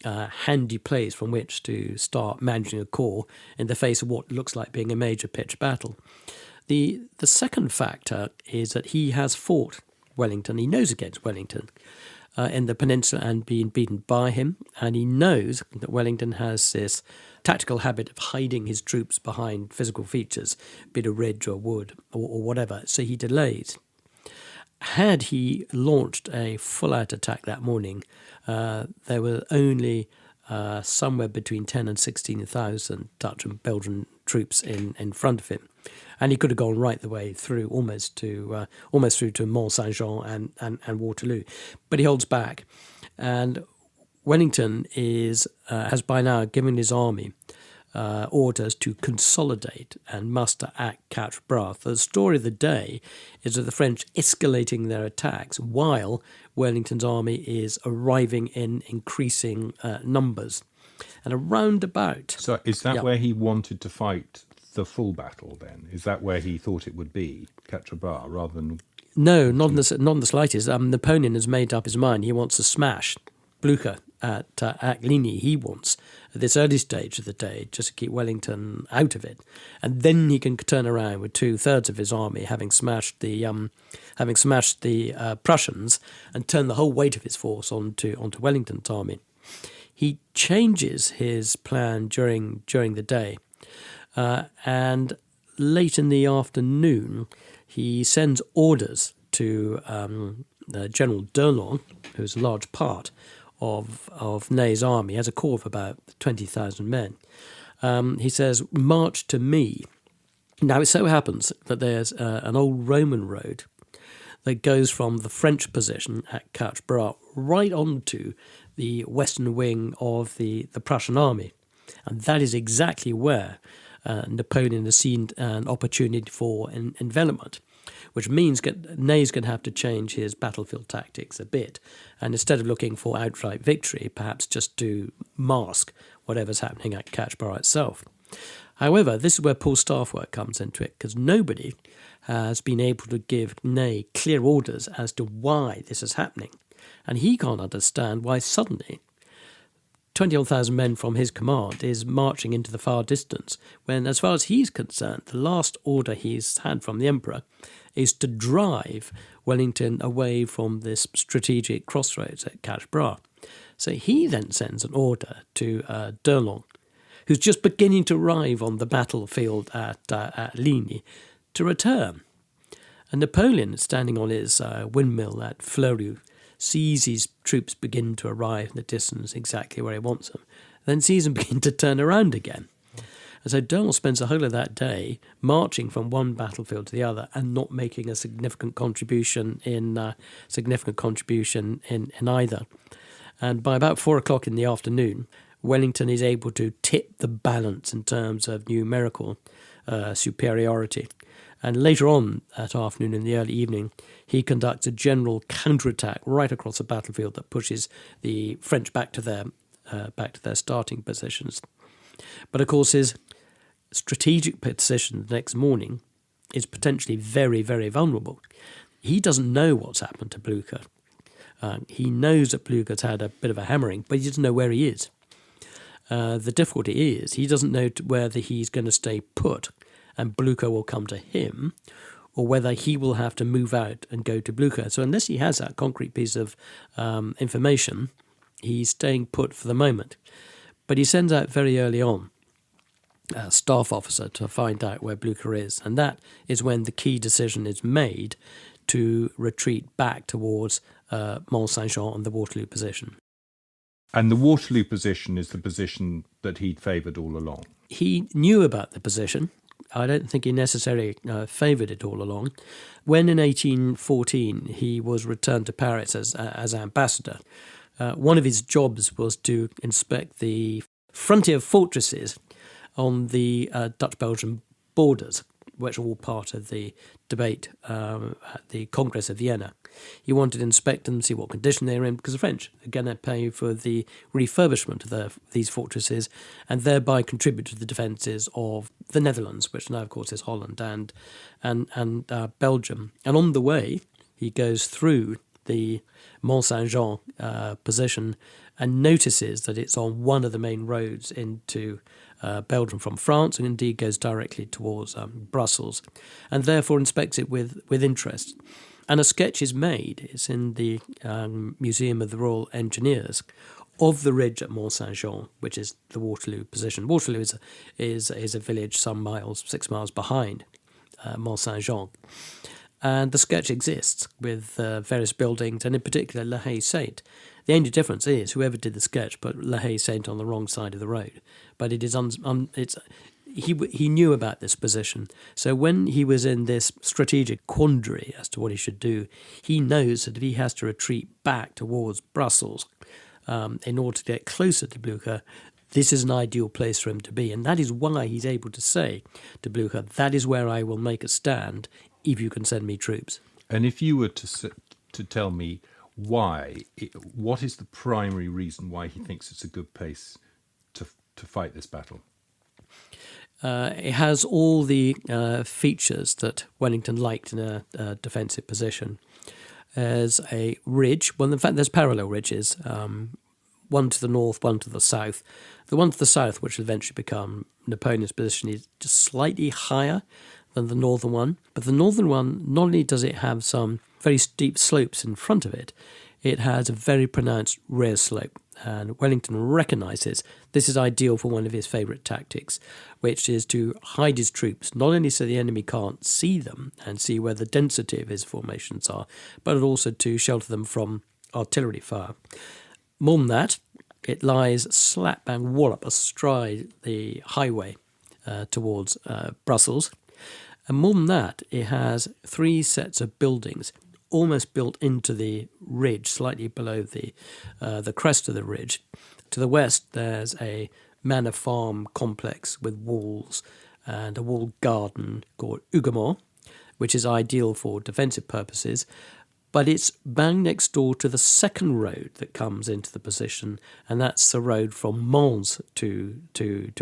handy place from which to start managing a corps in the face of what looks like being a major pitched battle. The second factor is that he has fought Wellington. He knows against Wellington in the peninsula and been beaten by him, and he knows that Wellington has this tactical habit of hiding his troops behind physical features, be it a ridge or wood or whatever, so he delays. Had he launched a full-out attack that morning, there were only somewhere between 10 and 16,000 Dutch and Belgian troops in front of him, and he could have gone right the way through, almost through to Mont Saint-Jean and Waterloo, but he holds back, and Wellington has by now given his army orders to consolidate and muster at Quatre Bras. The story of the day is of the French escalating their attacks while Wellington's army is arriving in increasing numbers. And around about... So is that where he wanted to fight the full battle then? Is that where he thought it would be, Quatre Bras, rather than... No, not in the slightest. Napoleon has made up his mind. He wants to smash Blucher at Ligny. He wants, at this early stage of the day, just to keep Wellington out of it, and then he can turn around with 2/3 of his army, having smashed the Prussians, and turn the whole weight of his force onto Wellington's army. He changes his plan during the day, and late in the afternoon, he sends orders to General D'Erlon, who's a large part of Ney's army, has a corps of about 20,000 men. He says, "March to me." Now, it so happens that there's an old Roman road that goes from the French position at Quatre Bras right onto the western wing of the Prussian army. And that is exactly where Napoleon has seen an opportunity for envelopment, which means Ney's going to have to change his battlefield tactics a bit. And instead of looking for outright victory, perhaps just to mask whatever's happening at Quatre Bras itself. However, this is where Paul Starfwork comes into it, because nobody has been able to give Ney clear orders as to why this is happening. And he can't understand why suddenly 20,000 men from his command is marching into the far distance, when, as far as he's concerned, the last order he's had from the Emperor is to drive Wellington away from this strategic crossroads at Quatre Bras. So he then sends an order to D'Erlon, who's just beginning to arrive on the battlefield at Ligny, to return. And Napoleon, standing on his windmill at Fleury, sees his troops begin to arrive in the distance exactly where he wants them, then sees them begin to turn around again. And so D'Erlon spends the whole of that day marching from one battlefield to the other and not making a significant contribution in either. And by about 4 o'clock in the afternoon, Wellington is able to tip the balance in terms of numerical superiority. And later on that afternoon, in the early evening, he conducts a general counterattack right across the battlefield that pushes the French back to their starting positions. But of course, his strategic position the next morning is potentially very, very vulnerable. He doesn't know what's happened to Blucher. He knows that Blucher's had a bit of a hammering, but he doesn't know where he is. The difficulty is he doesn't know whether he's going to stay put and Blucher will come to him, or whether he will have to move out and go to Blucher. So unless he has that concrete piece of information, he's staying put for the moment. But he sends out very early on a staff officer to find out where Blucher is, and that is when the key decision is made to retreat back towards Mont Saint-Jean and the Waterloo position. And the Waterloo position is the position that he'd favoured all along? He knew about the position. I don't think he necessarily favoured it all along. When in 1814 he was returned to Paris as ambassador, one of his jobs was to inspect the frontier fortresses on the Dutch-Belgian borders, which are all part of the debate at the Congress of Vienna. He wanted to inspect them, see what condition they're in, because the French are going to pay for the refurbishment of these fortresses and thereby contribute to the defences of the Netherlands, which now, of course, is Holland and Belgium. And on the way, he goes through the Mont Saint-Jean position and notices that it's on one of the main roads into Belgium from France, and indeed goes directly towards Brussels, and therefore inspects it with interest. And a sketch is made, it's in the Museum of the Royal Engineers, of the ridge at Mont Saint-Jean, which is the Waterloo position. Waterloo is a village some 6 miles behind Mont Saint-Jean. And the sketch exists with various buildings, and in particular La Haye Sainte. The only difference is whoever did the sketch put La Haye Sainte on the wrong side of the road. But it is he knew about this position. So when he was in this strategic quandary as to what he should do, he knows that if he has to retreat back towards Brussels in order to get closer to Blücher, this is an ideal place for him to be. And that is why he's able to say to Blücher, that is where I will make a stand if you can send me troops. And if you were to tell me what is the primary reason why he thinks it's a good place to fight this battle? It has all the features that Wellington liked in a defensive position. There's a ridge. Well, in fact, there's parallel ridges, one to the north, one to the south. The one to the south, which will eventually become Napoleon's position, is just slightly higher than the northern one. But the northern one, not only does it have some very steep slopes in front of it, it has a very pronounced rear slope. And Wellington recognises this is ideal for one of his favourite tactics, which is to hide his troops, not only so the enemy can't see them and see where the density of his formations are, but also to shelter them from artillery fire. More than that, it lies slap bang wallop astride the highway towards Brussels. And more than that, it has 3 sets of buildings almost built into the ridge, slightly below the crest of the ridge. To the west, there's a manor farm complex with walls and a walled garden called Huguemont, which is ideal for defensive purposes. But it's bang next door to the second road that comes into the position, and that's the road from Mons to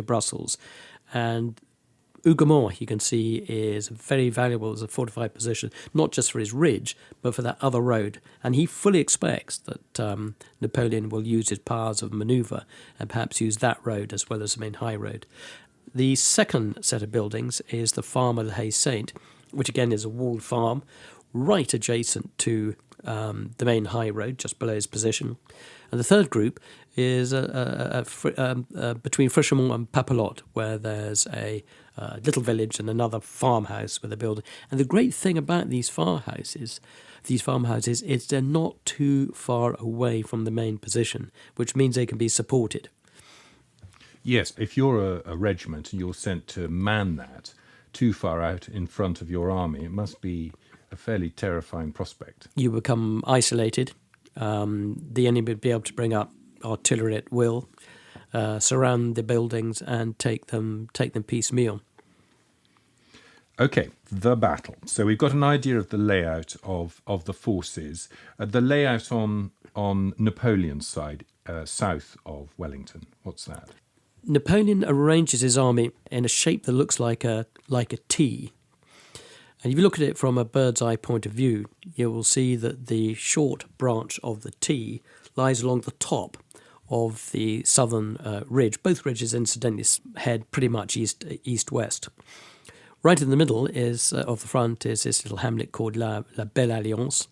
Brussels. And Huguemont, you can see, is very valuable as a fortified position, not just for his ridge, but for that other road. And he fully expects that Napoleon will use his powers of manoeuvre and perhaps use that road as well as the main high road. The second set of buildings is the farm of La Haye Sainte, which again is a walled farm, right adjacent to the main high road, just below his position. And the third group is between Frischemont and Papelotte, where there's a little village and another farmhouse with a building. And the great thing about these farmhouses is they're not too far away from the main position, which means they can be supported. Yes, if you're a regiment and you're sent to man that too far out in front of your army, it must be a fairly terrifying prospect. You become isolated. The enemy would be able to bring up artillery at will, surround the buildings and take them piecemeal. Okay, the battle. So we've got an idea of the layout of the forces. The layout on Napoleon's side, south of Wellington. What's that? Napoleon arranges his army in a shape that looks like a T. And if you look at it from a bird's eye point of view, you will see that the short branch of the T lies along the top of the southern ridge. Both ridges, incidentally, head pretty much east-west. Right in the middle of the front is this little hamlet called La Belle Alliance.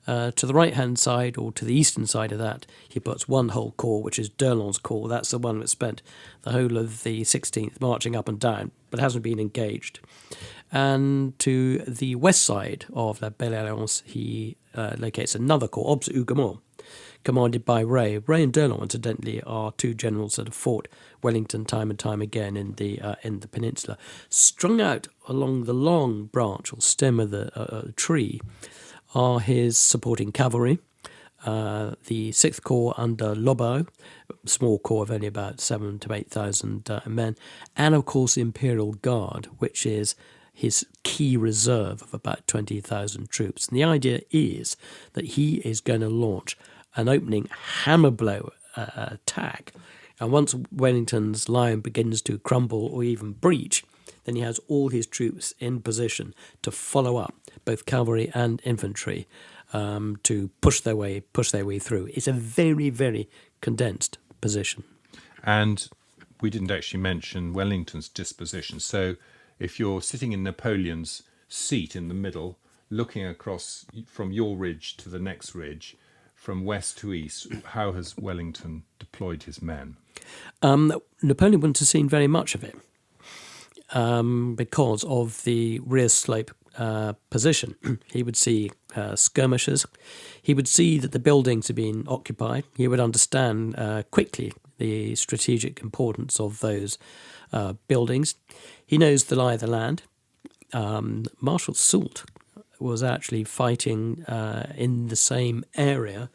To the right-hand side, or to the eastern side of that, he puts one whole corps, which is d'Erlon's corps. That's the one that spent the whole of the 16th marching up and down, but hasn't been engaged. And to the west side of La Belle Alliance, he locates another corps, opposite Huguemont, commanded by Ray. Ray and d'Erlon, incidentally, are 2 generals that have fought Wellington time and time again in the peninsula. Strung out along the long branch or stem of the tree are his supporting cavalry, the 6th Corps under Lobau, a small corps of only about 7,000 to 8,000 men, and of course the Imperial Guard, which is his key reserve of about 20,000 troops. And the idea is that he is going to launch an opening hammer blow attack. And once Wellington's line begins to crumble or even breach, then he has all his troops in position to follow up, both cavalry and infantry, to push their way through. It's a very, very condensed position. And we didn't actually mention Wellington's disposition. So if you're sitting in Napoleon's seat in the middle, looking across from your ridge to the next ridge, from west to east, how has Wellington deployed his men? Napoleon wouldn't have seen very much of it because of the rear slope position. He would see skirmishers. He would see that the buildings had been occupied. He would understand quickly the strategic importance of those buildings. He knows the lie of the land. Marshal Soult was actually fighting in the same area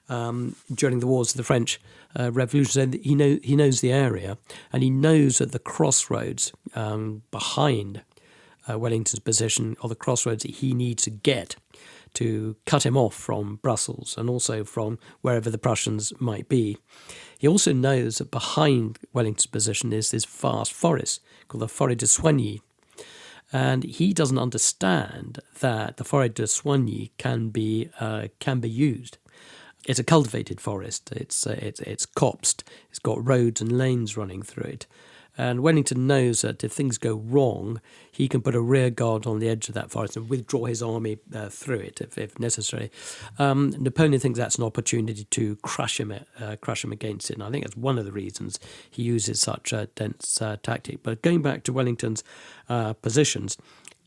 during the wars of the French Revolution. So he knows the area, and he knows that the crossroads behind Wellington's position are the crossroads that he needs to get to cut him off from Brussels and also from wherever the Prussians might be. He also knows that behind Wellington's position is this vast forest called the Forêt de Soigny. And he doesn't understand that the Forêt de Soigny can be used. It's a cultivated forest. It's copsed. It's got roads and lanes running through it. And Wellington knows that if things go wrong, he can put a rear guard on the edge of that forest and withdraw his army through it if necessary. Napoleon thinks that's an opportunity to crush him against it. And I think that's one of the reasons he uses such a dense tactic. But going back to Wellington's positions,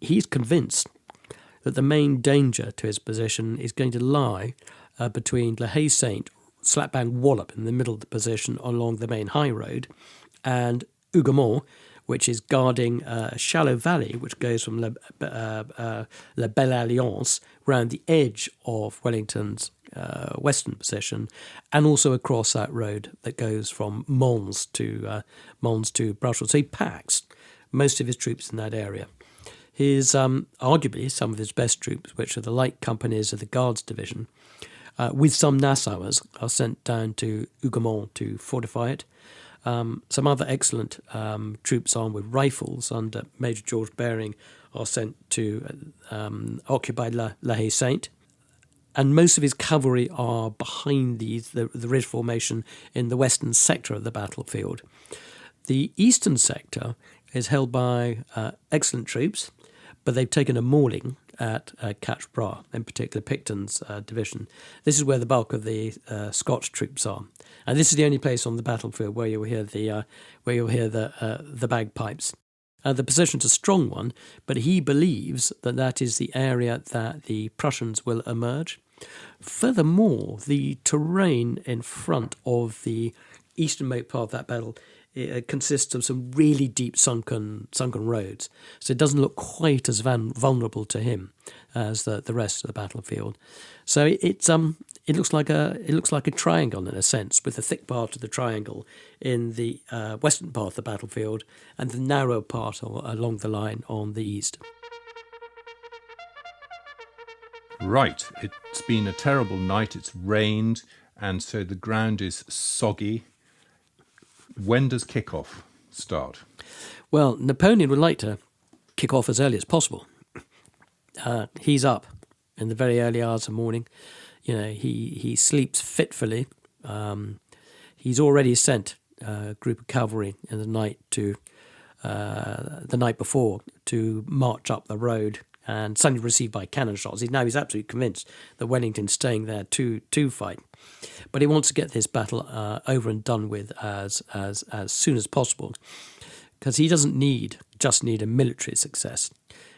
he's convinced that the main danger to his position is going to lie between La Haye-Saint, slap bang wallop in the middle of the position along the main high road, and Hougoumont, which is guarding a shallow valley which goes from La Belle Alliance round the edge of Wellington's western position, and also across that road that goes from Mons to Brussels. So he packs most of his troops in that area. His arguably some of his best troops, which are the light companies of the Guards Division, with some Nassauers, are sent down to Hougoumont to fortify it. Some other excellent troops armed with rifles under Major George Baring are sent to occupy La Haye-Saint. And most of his cavalry are behind the ridge formation in the western sector of the battlefield. The eastern sector is held by excellent troops, but they've taken a mauling at Quatre Bras, in particular Picton's division. This is where the bulk of the Scotch troops are, and this is the only place on the battlefield where you'll hear the bagpipes. The position's a strong one, but he believes that is the area that the Prussians will emerge. Furthermore, the terrain in front of the easternmost part of that battle consists of some really deep sunken roads, so it doesn't look quite as vulnerable to him as the rest of the battlefield. So it looks like a triangle in a sense, with the thick part of the triangle in the western part of the battlefield and the narrow part along the line on the east. Right, it's been a terrible night. It's rained, and so the ground is soggy. When does kick-off start? Well, Napoleon would like to kick off as early as possible. He's up in the very early hours of the morning. He sleeps fitfully. He's already sent a group of cavalry in the night before to march up the road, and suddenly received by cannon shots. He's absolutely convinced that Wellington's staying there to fight. But he wants to get this battle over and done with as soon as possible, because he doesn't just need a military success.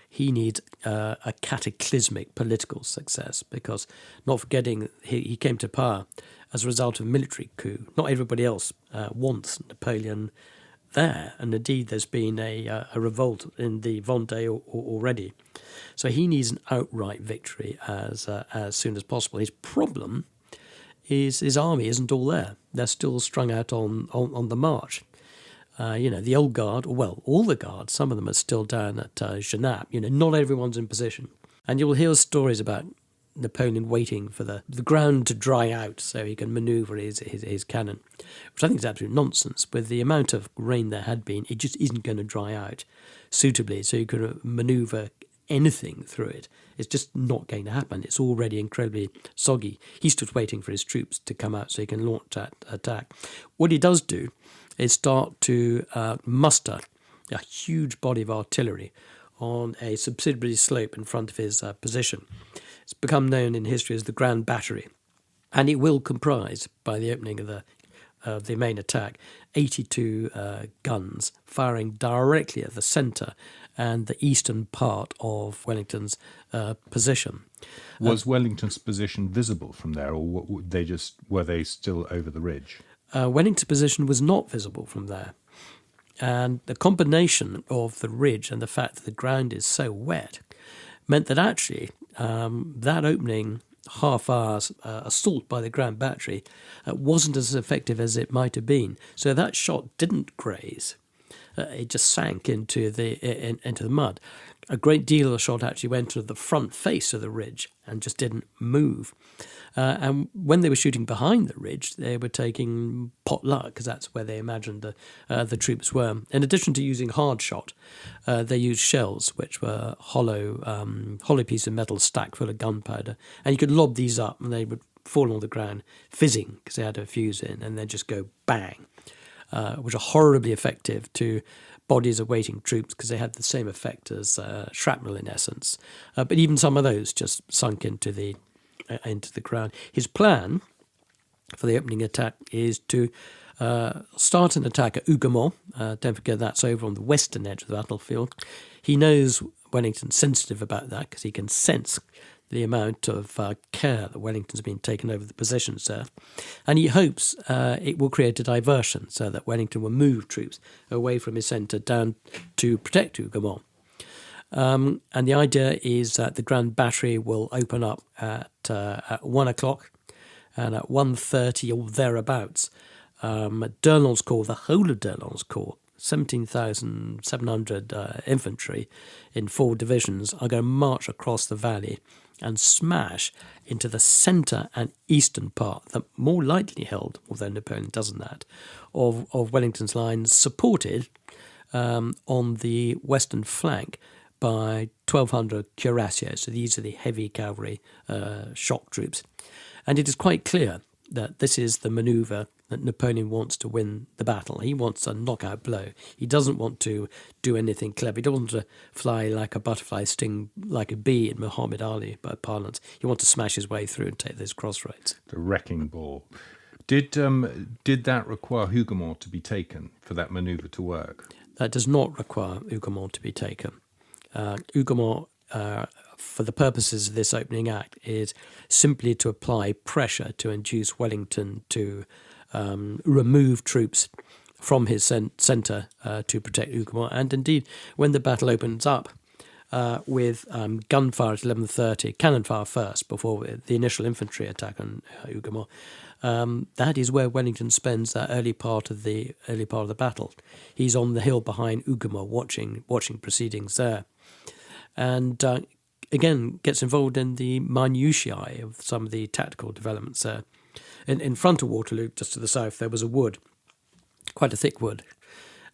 He needs a cataclysmic political success, because, not forgetting, he came to power as a result of a military coup. Not everybody else wants Napoleon there, and indeed there's been a revolt in the Vendée already. So he needs an outright victory as soon as possible. His problem is his army isn't all there. They're still strung out on the march. The old guard, well, all the guards, some of them are still down at Genappe. Not everyone's in position. And you will hear stories about Napoleon waiting for the ground to dry out so he can manoeuvre his cannon, which I think is absolute nonsense. With the amount of rain there had been, it just isn't going to dry out suitably so you can manoeuvre anything through it. It's just not going to happen. It's already incredibly soggy. He's just waiting for his troops to come out so he can launch that attack. What he does do is start to muster a huge body of artillery on a subsidiary slope in front of his position. It's become known in history as the Grand Battery, and it will comprise, by the opening of the main attack, 82 guns firing directly at the centre and the eastern part of Wellington's position. Was Wellington's position visible from there, or were they still over the ridge? Wellington's position was not visible from there. And the combination of the ridge and the fact that the ground is so wet meant that actually that opening half-hour's assault by the Grand Battery wasn't as effective as it might have been. So that shot didn't graze. It just sank into the mud. A great deal of the shot actually went to the front face of the ridge and just didn't move. And when they were shooting behind the ridge, they were taking pot luck, because that's where they imagined the troops were. In addition to using hard shot, they used shells, which were hollow piece of metal stacked full of gunpowder. And you could lob these up and they would fall on the ground, fizzing, because they had a fuse in, and then just go bang, which are horribly effective to bodies of waiting troops, because they had the same effect as shrapnel in essence. But even some of those just sunk into the ground. His plan for the opening attack is to start an attack at Hougoumont. Don't forget that's over on the western edge of the battlefield. He knows Wellington's sensitive about that, because he can sense the amount of care that Wellington's been taken over the positions there. And he hopes it will create a diversion so that Wellington will move troops away from his centre down to protect Hougoumont. And the idea is that the Grand Battery will open up at 1 o'clock, and at 1:30 or thereabouts, Macdonald's Corps, the whole of Macdonald's Corps, 17,700 infantry in 4 divisions, are going to march across the valley and smash into the centre and eastern part, the more lightly held, although Napoleon doesn't that, of Wellington's lines, supported on the western flank by 1,200 cuirassiers. So these are the heavy cavalry shock troops. And it is quite clear that this is the manoeuvre that Napoleon wants to win the battle. He wants a knockout blow. He doesn't want to do anything clever. He doesn't want to fly like a butterfly, sting like a bee in Muhammad Ali by parlance. He wants to smash his way through and take those crossroads. The wrecking ball. Did that require Hougoumont to be taken for that manoeuvre to work? That does not require Hougoumont to be taken. Hougoumont, for the purposes of this opening act, is simply to apply pressure to induce Wellington to remove troops from his centre to protect Hougoumont. And indeed, when the battle opens up with gunfire at 11:30, cannon fire first before the initial infantry attack on Hougoumont, that is where Wellington spends that early part of the battle. He's on the hill behind Hougoumont, watching proceedings there, and again gets involved in the minutiae of some of the tactical developments there. In front of Waterloo, just to the south, there was a wood, quite a thick wood,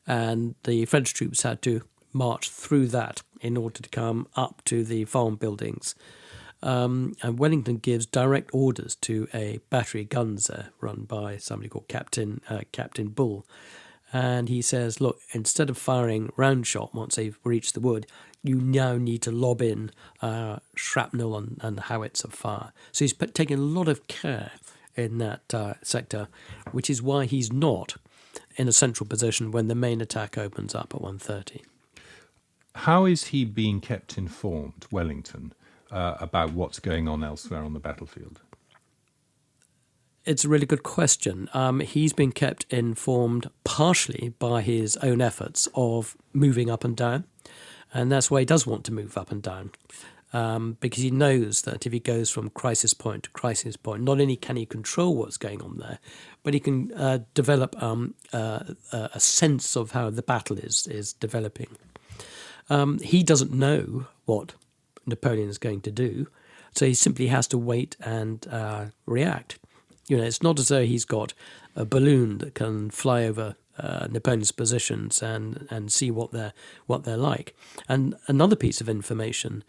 and the French troops had to march through that in order to come up to the farm buildings. And Wellington gives direct orders to a battery of guns run by somebody called Captain Bull. And he says, look, instead of firing round shot once they've reached the wood, you now need to lob in shrapnel and howitzer fire. So he's taking a lot of care in that sector, which is why he's not in a central position when the main attack opens up at 1:30. How is he being kept informed, Wellington, about what's going on elsewhere on the battlefield? It's a really good question. He's been kept informed partially by his own efforts of moving up and down, and that's why he does want to move up and down. because he knows that if he goes from crisis point to crisis point, not only can he control what's going on there, but he can develop a sense of how the battle is developing. He doesn't know what Napoleon is going to do, so he simply has to wait and react. It's not as though he's got a balloon that can fly over Napoleon's positions and see what they're like. And another piece of information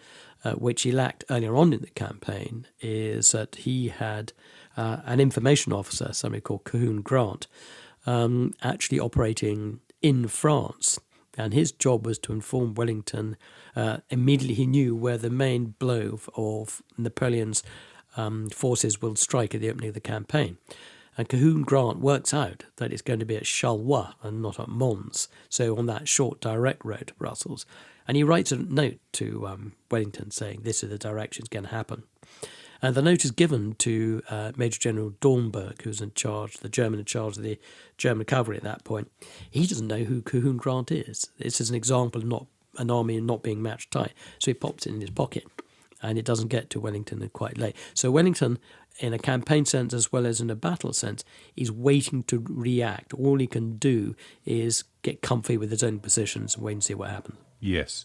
which he lacked earlier on in the campaign is that he had an information officer, somebody called Cahoon Grant, actually operating in France. And his job was to inform Wellington. Immediately he knew where the main blow of Napoleon's forces will strike at the opening of the campaign. And Cahoon Grant works out that it's going to be at Charleroi and not at Mons, so on that short direct road to Brussels. And he writes a note to Wellington saying this is the direction it's going to happen. And the note is given to Major General Dornberg, who's in charge, the German in charge of the German cavalry at that point. He doesn't know who Cahoon Grant is. This is an example of not an army not being match tight. So he pops it in his pocket, and it doesn't get to Wellington quite late. So Wellington, in a campaign sense as well as in a battle sense, is waiting to react. All he can do is get comfy with his own positions and wait and see what happens. Yes.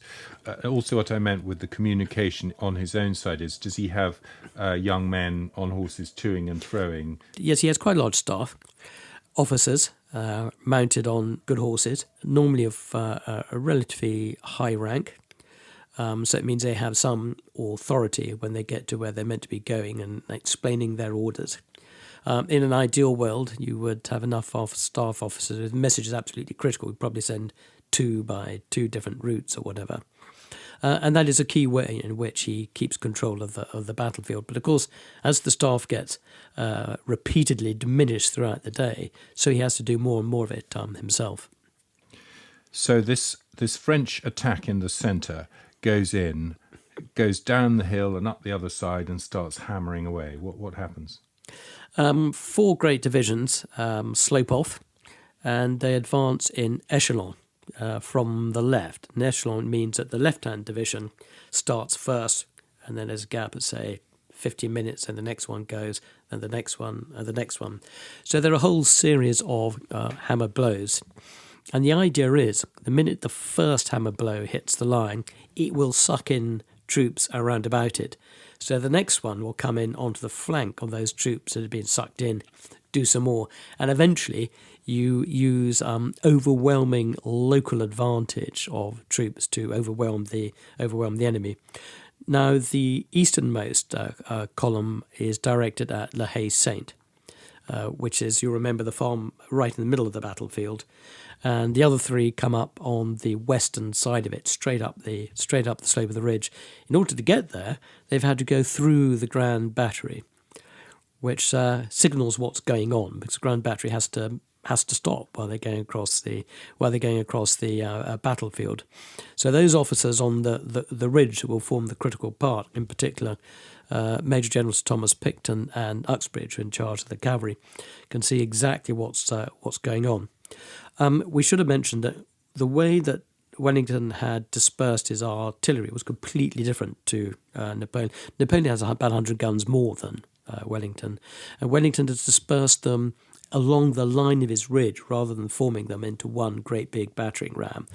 Also what I meant with the communication on his own side is, does he have young men on horses toing and throwing? Yes, he has quite a large staff. Officers mounted on good horses, normally of a relatively high rank. So it means they have some authority when they get to where they're meant to be going and explaining their orders. In an ideal world, you would have enough staff officers. If the message is absolutely critical, you'd probably send 2 by 2 different routes or whatever. And that is a key way in which he keeps control of the battlefield. But of course, as the staff gets repeatedly diminished throughout the day, so he has to do more and more of it himself. So this French attack in the centre goes down the hill and up the other side and starts hammering away. What happens? 4 great divisions slope off, and they advance in echelon from the left. An echelon means that the left-hand division starts first, and then there's a gap of, say, 15 minutes, and the next one goes, and the next one, and the next one. So there are a whole series of hammer blows. And the idea is, the minute the first hammer blow hits the line, it will suck in troops around about it. So the next one will come in onto the flank of those troops that have been sucked in, do some more. And eventually you use overwhelming local advantage of troops to overwhelm the enemy. Now, the easternmost column is directed at La Haye-Saint, which is, you remember, the farm right in the middle of the battlefield. And the other 3 come up on the western side of it, straight up the slope of the ridge. In order to get there, they've had to go through the Grand Battery, which signals what's going on, because the Grand Battery has to stop while they're going across the battlefield. So those officers on the ridge will form the critical part. In particular, Major Generals Thomas Picton and Uxbridge, who are in charge of the cavalry, can see exactly what's going on. We should have mentioned that the way that Wellington had dispersed his artillery was completely different to Napoleon. Napoleon has about 100 guns more than Wellington, and Wellington has dispersed them along the line of his ridge rather than forming them into one great big battering ram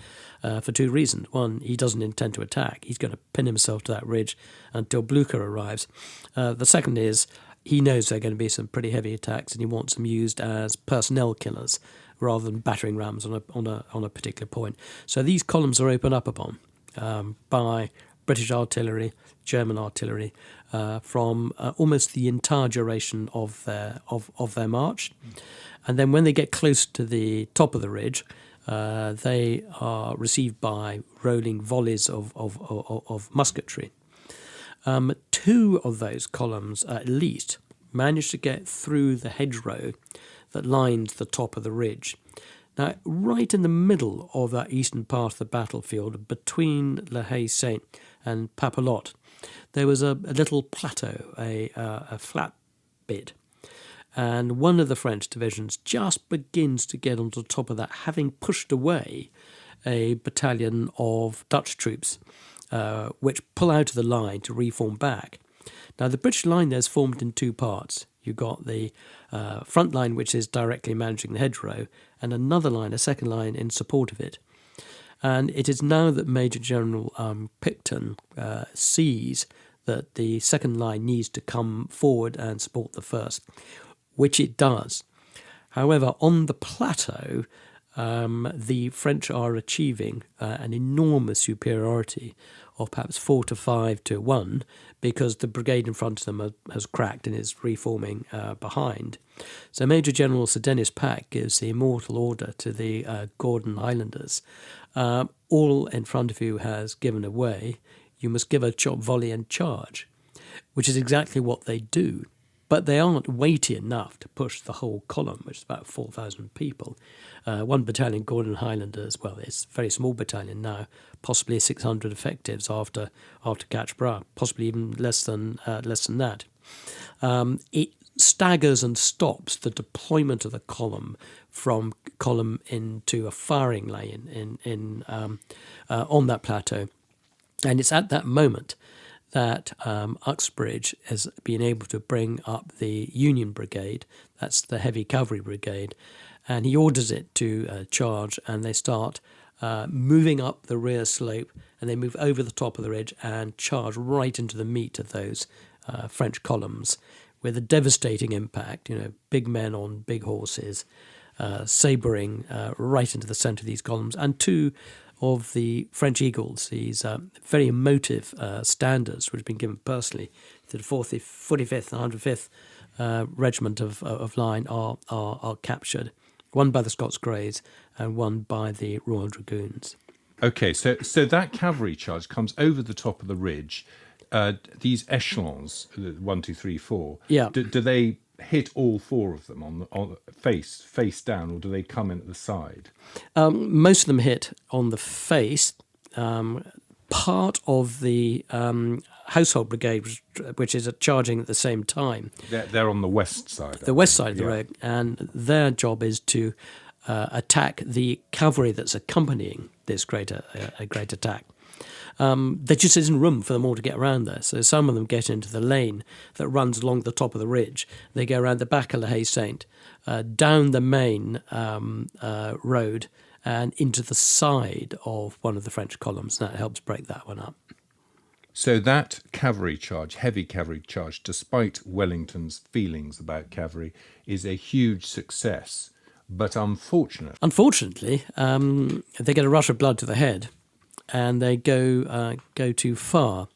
for 2 reasons. One, he doesn't intend to attack. He's going to pin himself to that ridge until Blucher arrives. The second is he knows there are going to be some pretty heavy attacks, and he wants them used as personnel killers rather than battering rams on a particular point. So these columns are opened up upon by British artillery, German artillery, from almost the entire duration of their march. And then when they get close to the top of the ridge, they are received by rolling volleys of musketry. 2 of those columns, at least, managed to get through the hedgerow that lined the top of the ridge. Now, right in the middle of that eastern part of the battlefield, between La Haye-Saint and Papelotte, there was a little plateau, a flat bit. And one of the French divisions just begins to get onto the top of that, having pushed away a battalion of Dutch troops which pull out of the line to reform back. Now, the British line there is formed in two parts. You've got the front line, which is directly managing the hedgerow, and another line, a second line, in support of it. And it is now that Major General Picton sees that the second line needs to come forward and support the first, which it does. However, on the plateau, the French are achieving an enormous superiority of perhaps 4 to 5 to 1, because the brigade in front of them has cracked and is reforming behind. So Major General Sir Dennis Pack gives the immortal order to the Gordon Highlanders. All in front of you has given away. You must give a chop, volley and charge, which is exactly what they do. But they aren't weighty enough to push the whole column, which is about 4,000 people. One battalion, Gordon Highlanders, well, it's a very small battalion now, possibly 600 effectives after Catchborough, possibly even less than that. It staggers and stops the deployment of the column from column into a firing lane on that plateau. And it's at that moment that Uxbridge has been able to bring up the Union Brigade, that's the heavy cavalry brigade, and he orders it to charge, and they start moving up the rear slope, and they move over the top of the ridge and charge right into the meat of those French columns with a devastating impact, big men on big horses, sabering right into the centre of these columns, and two of the French Eagles, these very emotive standards, which have been given personally to the 45th and 105th Regiment of Line, are captured. One by the Scots Greys and one by the Royal Dragoons. Okay, so that cavalry charge comes over the top of the ridge. These echelons, 1, 2, 3, 4. Yeah. Do they hit all four of them on face down, or do they come in at the side? Most of them hit on the face. Part of the Household Brigade, which is charging at the same time. They're on the west side. The west side of the road, and their job is to attack the cavalry that's accompanying this great attack. There just isn't room for them all to get around there. So some of them get into the lane that runs along the top of the ridge. They go around the back of La Haye Saint, down the main road, and into the side of one of the French columns. And that helps break that one up. So that cavalry charge, heavy cavalry charge, despite Wellington's feelings about cavalry, is a huge success. But unfortunately, they get a rush of blood to the head, and they go too far.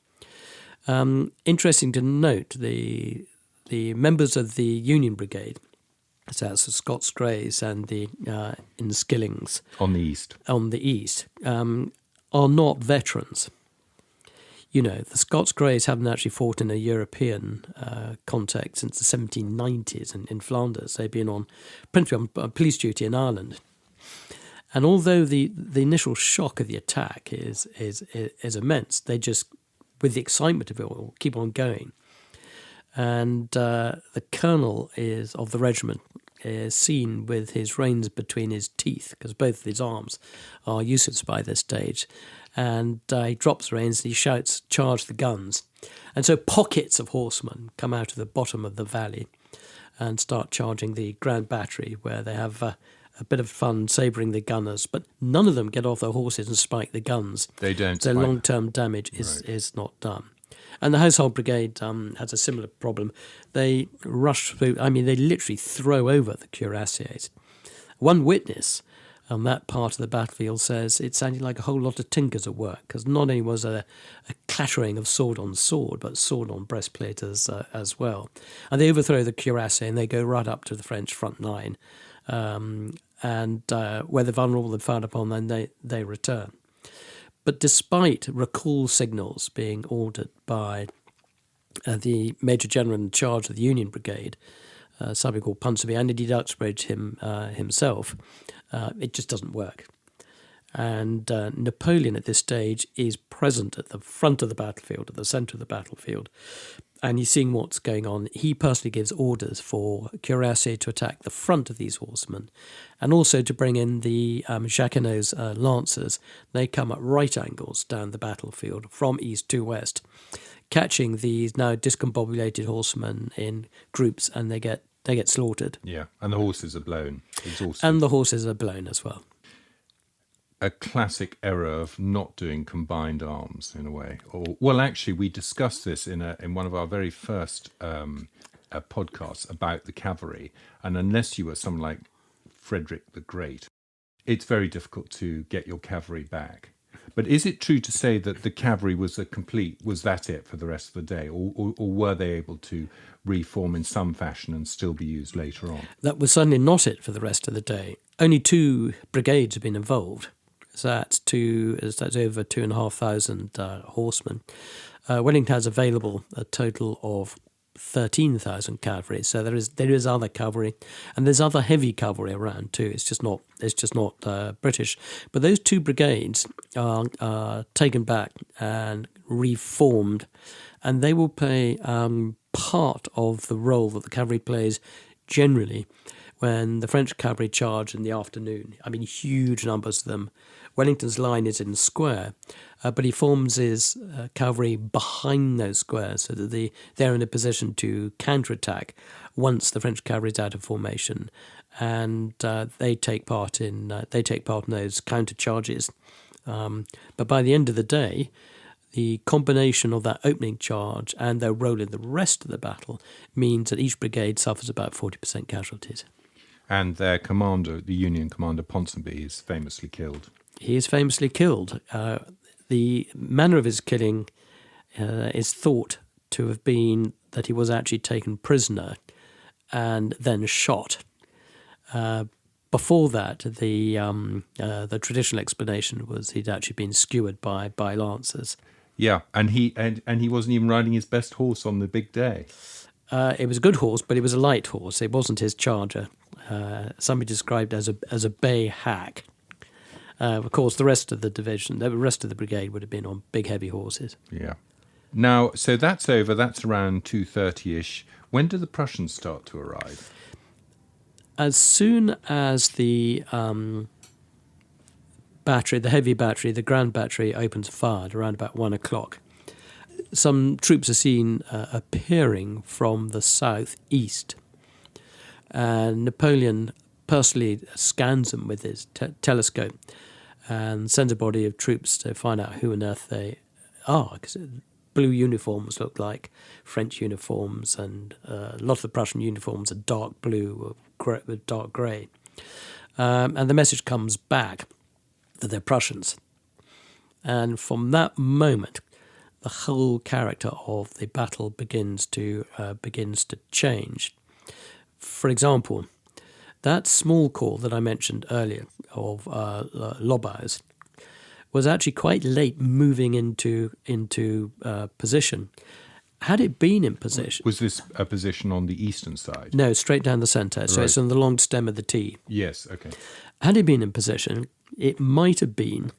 Interesting to note, the members of the Union Brigade, so that's the Scots Greys and the Inniskillings on the east, are not veterans. The Scots Greys haven't actually fought in a European context since the 1790s in Flanders. They've been principally on police duty in Ireland. And although the initial shock of the attack is immense, they just, with the excitement of it, will keep on going. And the colonel of the regiment is seen with his reins between his teeth, because both of his arms are useless by this stage. And he drops the reins and he shouts, "Charge the guns." And so pockets of horsemen come out of the bottom of the valley and start charging the Grand Battery, where they have a bit of fun sabering the gunners, but none of them get off their horses and spike the guns. They don't. So long-term damage is not done. And the Household Brigade has a similar problem. They rush through, they literally throw over the cuirassiers. One witness on that part of the battlefield says it sounded like a whole lot of tinkers at work, because not only was there a clattering of sword on sword, but sword on breastplate as well. And they overthrow the cuirassier and they go right up to the French front line. And where they're vulnerable and fired upon, then they return. But despite recall signals being ordered by the Major General in charge of the Union Brigade, somebody called Punsonby, and indeed Uxbridge himself, it just doesn't work. And Napoleon at this stage is present at the front of the battlefield, at the centre of the battlefield, and he's seeing what's going on. He personally gives orders for cuirassiers to attack the front of these horsemen, and also to bring in the Jacquinot's lancers. They come at right angles down the battlefield from east to west, catching these now discombobulated horsemen in groups, and they get slaughtered. Yeah, and the horses are blown, exhausted. And the horses are blown as well. A classic error of not doing combined arms in a way. Or, well, actually, we discussed this in one of our very first podcasts about the cavalry. And unless you were someone like Frederick the Great, it's very difficult to get your cavalry back. But is it true to say that the cavalry was that it for the rest of the day? Or were they able to reform in some fashion and still be used later on? That was certainly not it for the rest of the day. Only 2 brigades have been involved. So that's over 2,500 horsemen. Wellington has available a total of 13,000 cavalry. So there is other cavalry, and there's other heavy cavalry around too. It's just not British. But those 2 brigades are taken back and reformed, and they will play part of the role that the cavalry plays generally when the French cavalry charge in the afternoon. I mean, huge numbers of them. Wellington's line is in square, but he forms his cavalry behind those squares so that they're in a position to counterattack once the French cavalry is out of formation, and they take part in those counter charges. But by the end of the day, the combination of that opening charge and their role in the rest of the battle means that each brigade suffers about 40% casualties. And their commander, the Union commander Ponsonby, is famously killed. He is famously killed. The manner of his killing is thought to have been that he was actually taken prisoner and then shot. Before that, the traditional explanation was he'd actually been skewered by lancers. Yeah, and he wasn't even riding his best horse on the big day. It was a good horse, but it was a light horse. It wasn't his charger. Somebody described it as a bay hack. Of course, the rest of the brigade would have been on big, heavy horses. Yeah. Now, so that's over. That's around 2:30ish. When do the Prussians start to arrive? As soon as the battery, the heavy battery, the grand battery opens fire at around about 1 o'clock, some troops are seen appearing from the southeast. And Napoleon personally scans them with his telescope and sends a body of troops to find out who on earth they are, because blue uniforms look like French uniforms, and a lot of the Prussian uniforms are dark blue with dark grey. And the message comes back that they're Prussians. And from that moment, the whole character of the battle begins to change. For example, that small corps that I mentioned earlier of Lobau's was actually quite late moving into position. Had it been in position... Was this a position on the eastern side? No, straight down the centre. So It's on the long stem of the T. Yes, okay. Had it been in position, it might have been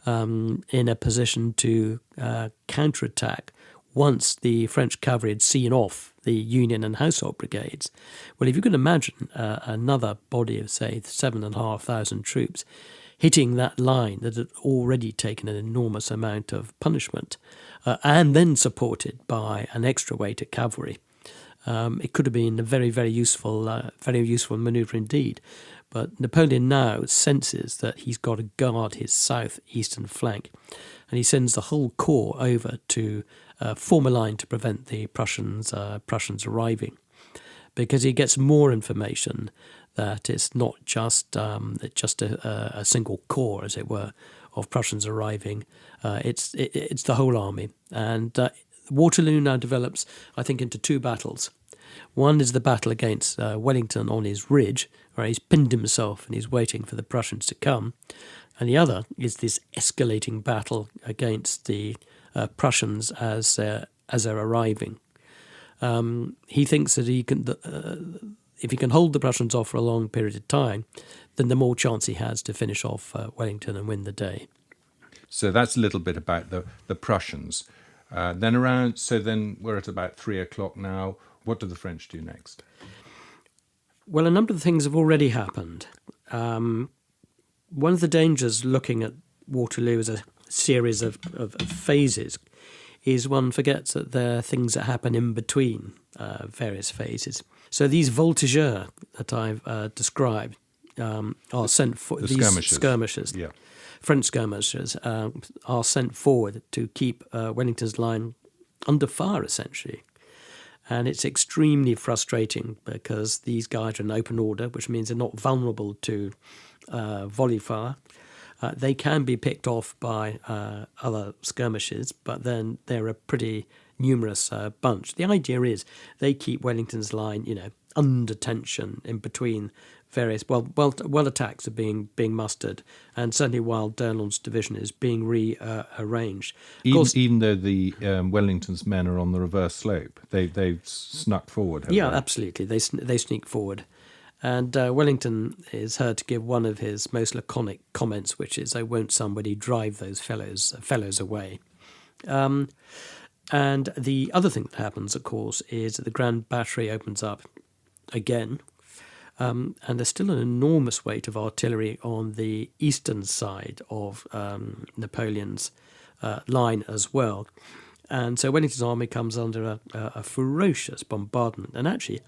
in a position to counterattack once the French cavalry had seen off the Union and Household brigades. Well, if you can imagine another body of, say, 7,500 troops hitting that line that had already taken an enormous amount of punishment, and then supported by an extra weight of cavalry, it could have been a very, very useful manoeuvre indeed. But Napoleon now senses that he's got to guard his southeastern flank, and he sends the whole corps over to form a line to prevent the Prussians arriving, because he gets more information that it's not just a single corps, as it were, of Prussians arriving. It's the whole army. And Waterloo now develops, I think, into 2 battles. One is the battle against Wellington on his ridge, where he's pinned himself and he's waiting for the Prussians to come. And the other is this escalating battle against the Prussians as they're arriving. He thinks that if he can hold the Prussians off for a long period of time, then the more chance he has to finish off Wellington and win the day. So that's a little bit about the Prussians. Then we're at about 3 o'clock now. What do the French do next? Well, a number of things have already happened. One of the dangers looking at Waterloo as a series of phases is one forgets that there are things that happen in between various phases. So these voltigeurs that I've described are sent for these skirmishers. Yeah. French skirmishers are sent forward to keep Wellington's line under fire, essentially. And it's extremely frustrating because these guys are in open order, which means they're not vulnerable to volley fire. They can be picked off by other skirmishers, but then they're a pretty numerous bunch. The idea is they keep Wellington's line, under tension in between various while attacks are being mustered, and certainly while D'Erlon's division is being rearranged. Even though the Wellington's men are on the reverse slope, they've snuck forward. Yeah, absolutely. They sneak forward. And Wellington is heard to give one of his most laconic comments, which is, "Oh, won't somebody drive those fellows away?" And the other thing that happens, of course, is that the Grand Battery opens up again, and there's still an enormous weight of artillery on the eastern side of Napoleon's line as well. And so Wellington's army comes under a ferocious bombardment, and actually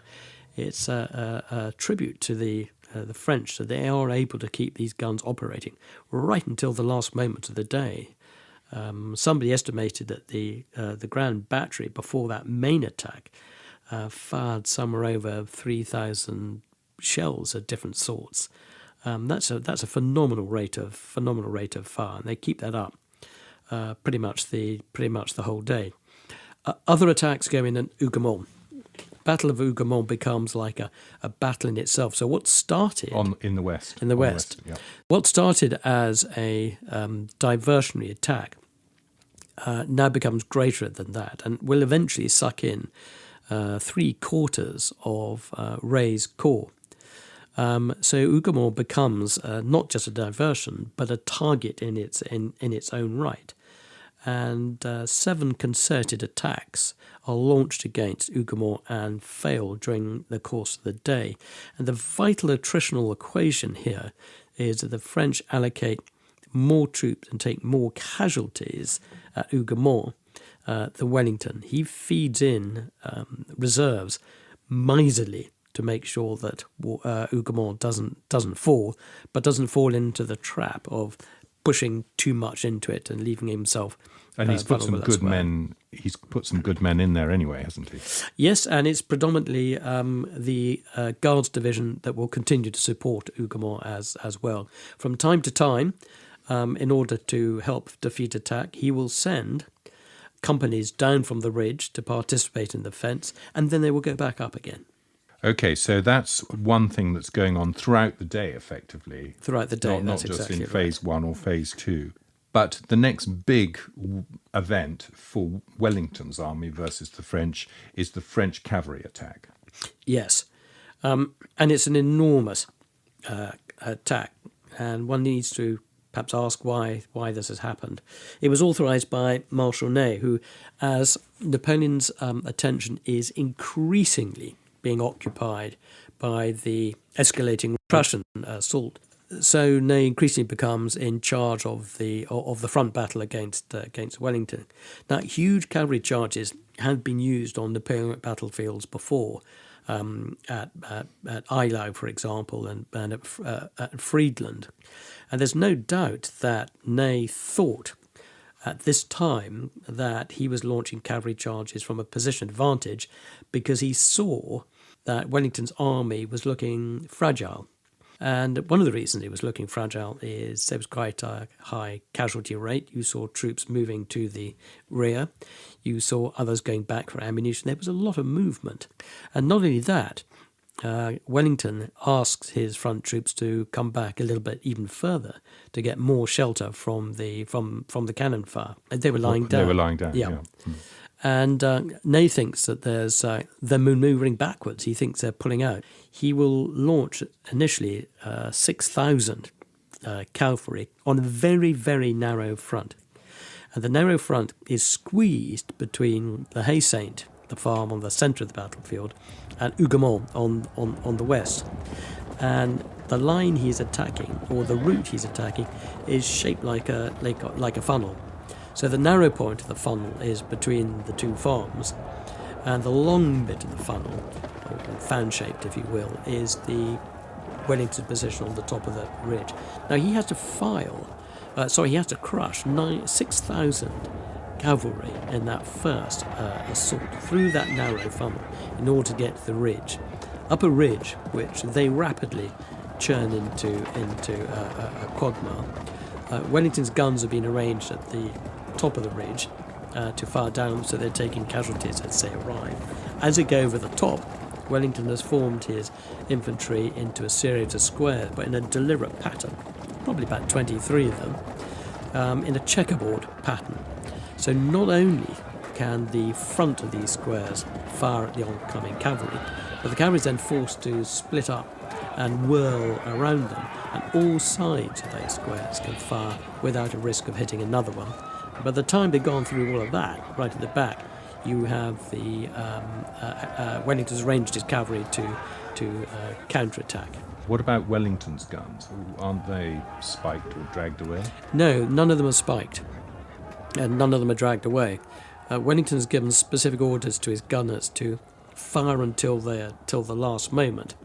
it's a tribute to the French that they are able to keep these guns operating right until the last moment of the day. Somebody estimated that the Grand Battery, before that main attack, fired somewhere over 3,000 shells of different sorts. That's a phenomenal rate of fire, and they keep that up pretty much the whole day. Other attacks go in at Hougoumont. Battle of Hougoumont becomes like a battle in itself. So what started in the west, yeah. What started as a diversionary attack now becomes greater than that, and will eventually suck in 3/4 of Ray's corps. So Hougoumont becomes not just a diversion, but a target in its own right. And 7 concerted attacks are launched against Hougoumont and fail during the course of the day. And the vital attritional equation here is that the French allocate more troops and take more casualties at Hougoumont than Wellington. He feeds in reserves miserly to make sure that Hougoumont doesn't fall, but doesn't fall into the trap of pushing too much into it and leaving himself. And he's put some good men. He's put some good men in there anyway, hasn't he? Yes, and it's predominantly the Guards division that will continue to support Hougoumont as well. From time to time, in order to help defeat attack, he will send companies down from the ridge to participate in the defence, and then they will go back up again. Okay, so that's one thing that's going on throughout the day, effectively. Throughout the day, not that's just exactly in phase 1 or phase 2. But the next big event for Wellington's army versus the French is the French cavalry attack. Yes, and it's an enormous attack, and one needs to perhaps ask why this has happened. It was authorised by Marshal Ney, who, as Napoleon's attention is increasingly being occupied by the escalating Prussian assault, so Ney increasingly becomes in charge of the front battle against Wellington. Now, huge cavalry charges had been used on Napoleonic battlefields before, at Eylau, for example, and at Friedland. And there's no doubt that Ney thought at this time that he was launching cavalry charges from a position advantage because he saw that Wellington's army was looking fragile. And one of the reasons it was looking fragile is there was quite a high casualty rate. You saw troops moving to the rear. You saw others going back for ammunition. There was a lot of movement. And not only that, Wellington asks his front troops to come back a little bit even further to get more shelter from the cannon fire. And they were lying down. They were lying down, yeah. And Ney thinks that they're moving backwards. He thinks they're pulling out. He will launch initially 6,000 cavalry on a very, very narrow front. And the narrow front is squeezed between the Hay Saint, the farm on the centre of the battlefield, and Hougoumont on the west. And the line he's attacking, or the route he's attacking, is shaped like a funnel. So the narrow point of the funnel is between the two farms, and the long bit of the funnel, or fan-shaped if you will, is the Wellington position on the top of the ridge. Now he has to he has to crush 6,000 cavalry in that first assault through that narrow funnel in order to get to the ridge. Up a ridge which they rapidly churn into a quagmire. Wellington's guns have been arranged at the top of the ridge to fire down, so they're taking casualties as they arrive. As they go over the top, Wellington has formed his infantry into a series of squares, but in a deliberate pattern, probably about 23 of them, in a checkerboard pattern. So not only can the front of these squares fire at the oncoming cavalry, but the cavalry is then forced to split up and whirl around them, and all sides of those squares can fire without a risk of hitting another one. By the time they've gone through all of that, right at the back, you have the Wellington's arranged his cavalry to counterattack. What about Wellington's guns? Aren't they spiked or dragged away? No, none of them are spiked, and none of them are dragged away. Wellington has given specific orders to his gunners to fire until the last moment,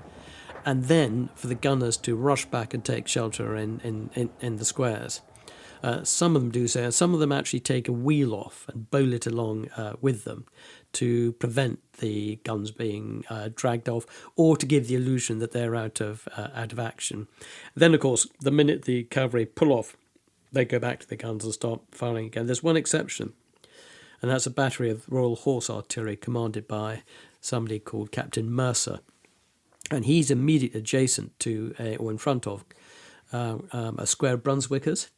and then for the gunners to rush back and take shelter in the squares. Some of them do so, and some of them actually take a wheel off and bowl it along with them to prevent the guns being dragged off, or to give the illusion that they're out of action. Then, of course, the minute the cavalry pull off, they go back to the guns and start firing again. There's one exception, and that's a battery of Royal Horse Artillery commanded by somebody called Captain Mercer, and he's immediately adjacent to, or in front of, a square of Brunswickers,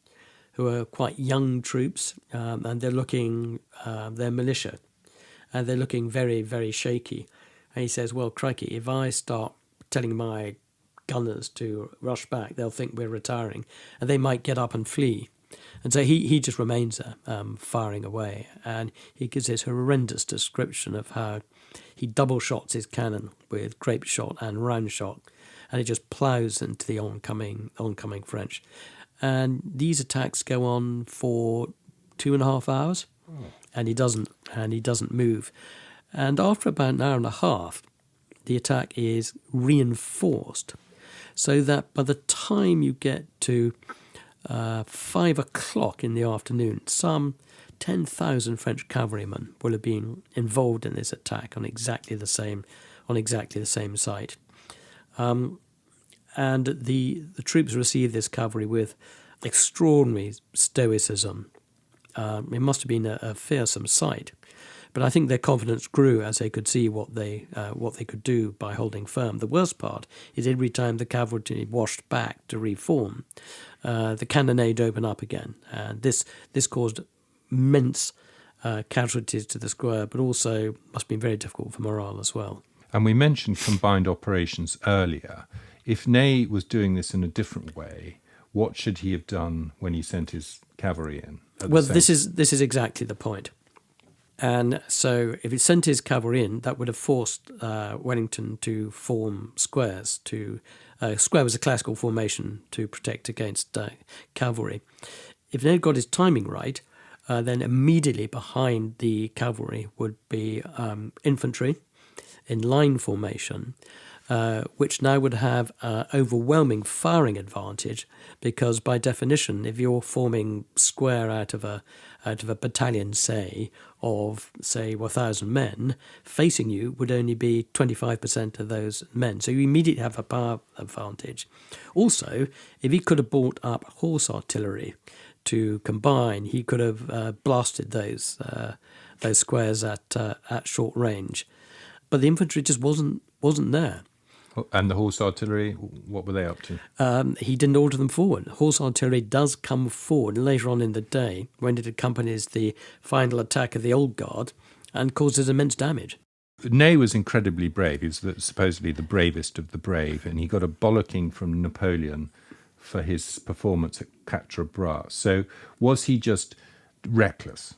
who are quite young troops, and they're militia, and they're looking very, very shaky. And he says, well, crikey, if I start telling my gunners to rush back, they'll think we're retiring, and they might get up and flee. And so he just remains there, firing away, and he gives this horrendous description of how he double shots his cannon with grape shot and round shot, and he just ploughs into the oncoming French. And these attacks go on for 2.5 hours, and he doesn't move. And after about an hour and a half, the attack is reinforced, so that by the time you get to 5 o'clock in the afternoon, some 10,000 French cavalrymen will have been involved in this attack on exactly the same site. And the troops received this cavalry with extraordinary stoicism. It must have been a fearsome sight, but I think their confidence grew as they could see what they could do by holding firm. The worst part is every time the cavalry washed back to reform, the cannonade opened up again, and this caused immense casualties to the square, but also must have been very difficult for morale as well. And we mentioned combined operations earlier. If Ney was doing this in a different way, what should he have done when he sent his cavalry in? Well, this is exactly the point. And so if he sent his cavalry in, that would have forced Wellington to form squares. Square was a classical formation to protect against cavalry. If Ney got his timing right, then immediately behind the cavalry would be infantry in line formation, which now would have overwhelming firing advantage, because by definition, if you're forming square out of a battalion, say 1,000 men, facing you would only be 25% of those men. So you immediately have a power advantage. Also, if he could have brought up horse artillery to combine, he could have blasted those squares at short range. But the infantry just wasn't there. And the horse artillery, what were they up to? He didn't order them forward. Horse artillery does come forward later on in the day when it accompanies the final attack of the Old Guard, and causes immense damage. Ney was incredibly brave. He was supposedly the bravest of the brave, and he got a bollocking from Napoleon for his performance at Quatre Bras. So was he just reckless?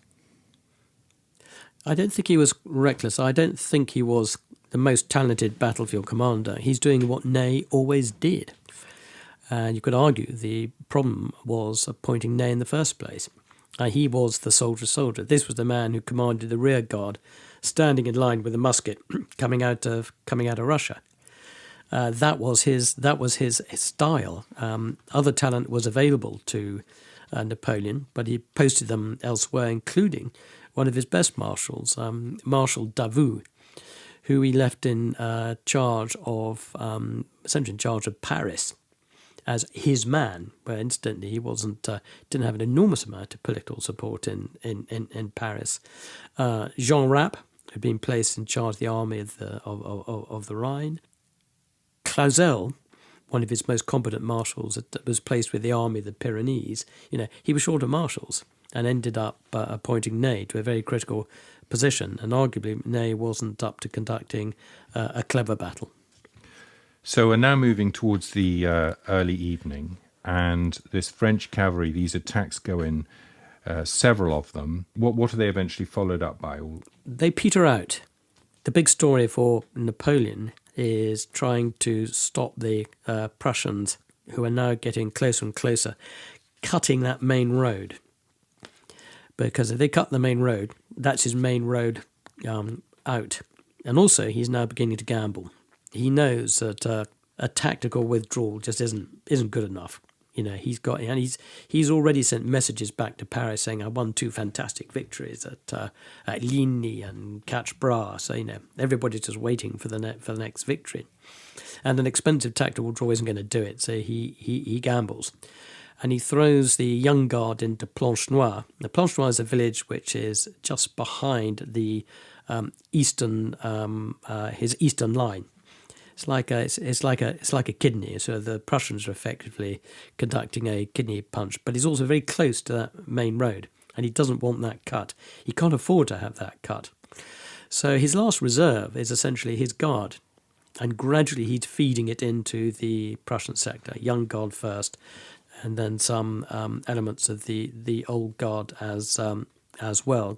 I don't think he was reckless. I don't think he was the most talented battlefield commander. He's doing what Ney always did. And you could argue the problem was appointing Ney in the first place. He was the soldier's soldier. This was the man who commanded the rear guard, standing in line with a musket coming out of Russia. That was his style. Other talent was available to Napoleon, but he posted them elsewhere, including one of his best marshals, Marshal Davout, who he left in charge of, essentially in charge of Paris as his man, where incidentally he didn't have an enormous amount of political support in Paris. Jean Rapp had been placed in charge of the army of the Rhine. Clausel, one of his most competent marshals, was placed with the army of the Pyrenees. He was short of marshals and ended up appointing Ney to a very critical position, and arguably Ney wasn't up to conducting a clever battle. So we're now moving towards the early evening, and this French cavalry, these attacks go in, several of them. What are they eventually followed up by? They peter out. The big story for Napoleon is trying to stop the Prussians, who are now getting closer and closer, cutting that main road. Because if they cut the main road, that's his main road out. And also, he's now beginning to gamble. He knows that a tactical withdrawal just isn't good enough. He's already sent messages back to Paris saying, "I won 2 fantastic victories at Ligny and Quatre Bras." So everybody's just waiting for the next victory, and an expensive tactical withdrawal isn't going to do it. So he gambles, and he throws the young guard into Planchenoit. Now, Planchenoit is a village which is just behind the his eastern line. It's like a kidney. So the Prussians are effectively conducting a kidney punch, but he's also very close to that main road, and he doesn't want that cut. He can't afford to have that cut. So his last reserve is essentially his guard, and gradually he's feeding it into the Prussian sector. Young guard first, and then some elements of the old guard as well.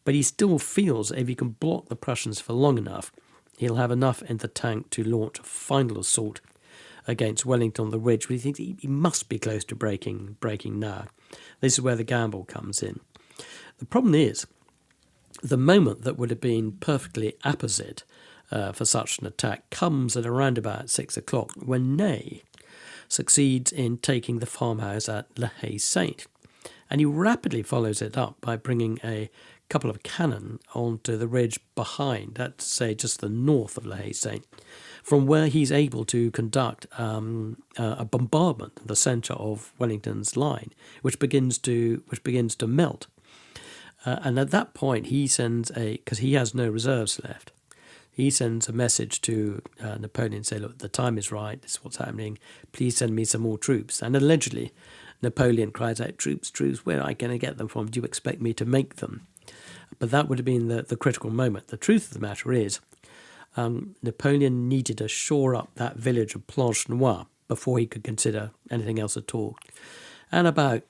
But he still feels if he can block the Prussians for long enough, he'll have enough in the tank to launch a final assault against Wellington on the ridge, where he thinks he must be close to breaking now. This is where the gamble comes in. The problem is, the moment that would have been perfectly apposite for such an attack comes at around about 6 o'clock, when Ney succeeds in taking the farmhouse at La Haye-Sainte. And he rapidly follows it up by bringing a couple of cannon onto the ridge behind, that's to say just the north of La Haye-Sainte, from where he's able to conduct a bombardment of the centre of Wellington's line, which begins to melt. And at that point, he sends because he has no reserves left, he sends a message to Napoleon, say, "Look, the time is right. This is what's happening. Please send me some more troops." And allegedly, Napoleon cries out, "Troops, troops! Where am I going to get them from? Do you expect me to make them?" But that would have been the critical moment. The truth of the matter is, Napoleon needed to shore up that village of Planchenoit before he could consider anything else at all. And about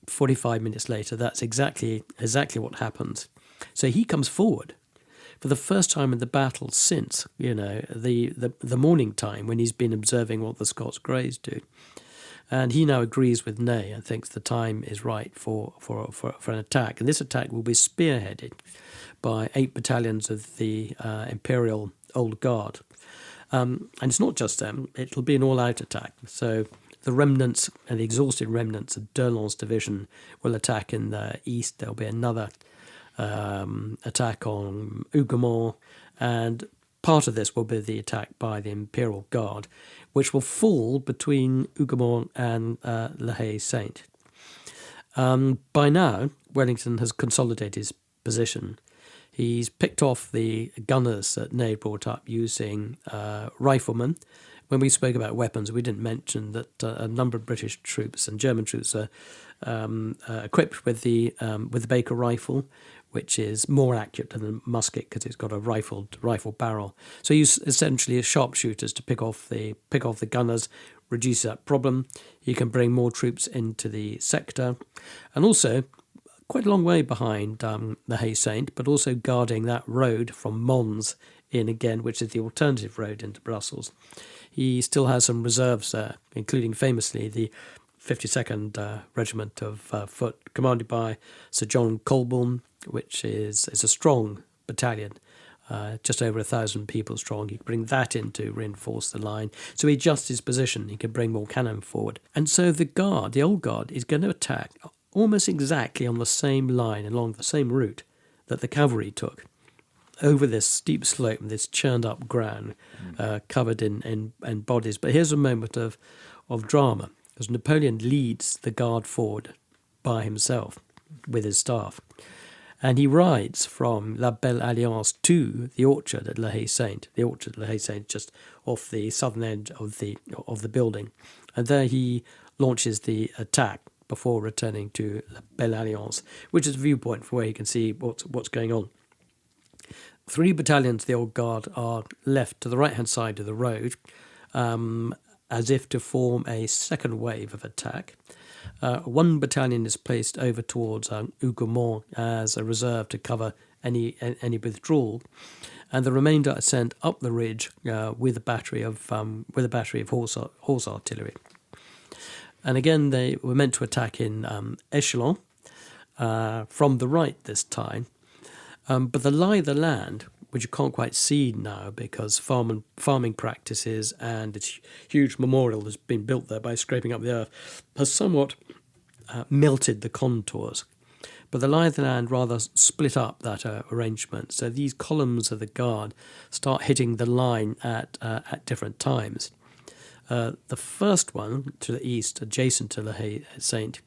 45 minutes later, that's exactly what happens. So he comes forward for the first time in the battle since the morning time, when he's been observing what the Scots Greys do. And he now agrees with Ney and thinks the time is right for an attack. And this attack will be spearheaded by 8 battalions of the Imperial Old Guard. And it's not just them, it'll be an all-out attack. So the remnants and the exhausted remnants of D'Erlon's division will attack in the east. There'll be another attack on Hougoumont, and part of this will be the attack by the Imperial Guard, which will fall between Hougoumont and La Haye-Sainte. By now, Wellington has consolidated his position. He's picked off the gunners that Ney brought up using riflemen. When we spoke about weapons, we didn't mention that a number of British troops and German troops are equipped with the Baker rifle, which is more accurate than a musket because it's got a rifle barrel. So you use essentially sharpshooters to pick off the gunners, reduce that problem. You can bring more troops into the sector, and also quite a long way behind the Hay Saint, but also guarding that road from Mons in again, which is the alternative road into Brussels. He still has some reserves there, including famously the 52nd Regiment of Foot, commanded by Sir John Colborne, which is a strong battalion, just over 1,000 people strong. He can bring that in to reinforce the line. So he adjusts his position. He can bring more cannon forward. And so the old guard, is going to attack almost exactly on the same line, along the same route that the cavalry took, over this steep slope and this churned up ground, covered in bodies. But here's a moment of drama, because Napoleon leads the guard forward by himself with his staff. And he rides from La Belle Alliance to the orchard at La Haye Saint. The orchard at La Haye Saint, just off the southern end of the building. And there he launches the attack before returning to La Belle Alliance, which is a viewpoint for where you can see what's going on. 3 battalions of the Old Guard are left to the right-hand side of the road, as if to form a second wave of attack. 1 battalion is placed over towards Hougoumont as a reserve to cover any withdrawal, and the remainder are sent up the ridge with a battery of horse artillery. And again, they were meant to attack in echelon from the right this time. But the lie of the land, which you can't quite see now because farming practices and its huge memorial has been built there by scraping up the earth, has somewhat melted the contours. But the lie of the land rather split up that arrangement. So these columns of the guard start hitting the line at different times. The first one to the east, adjacent to La Haye Saint,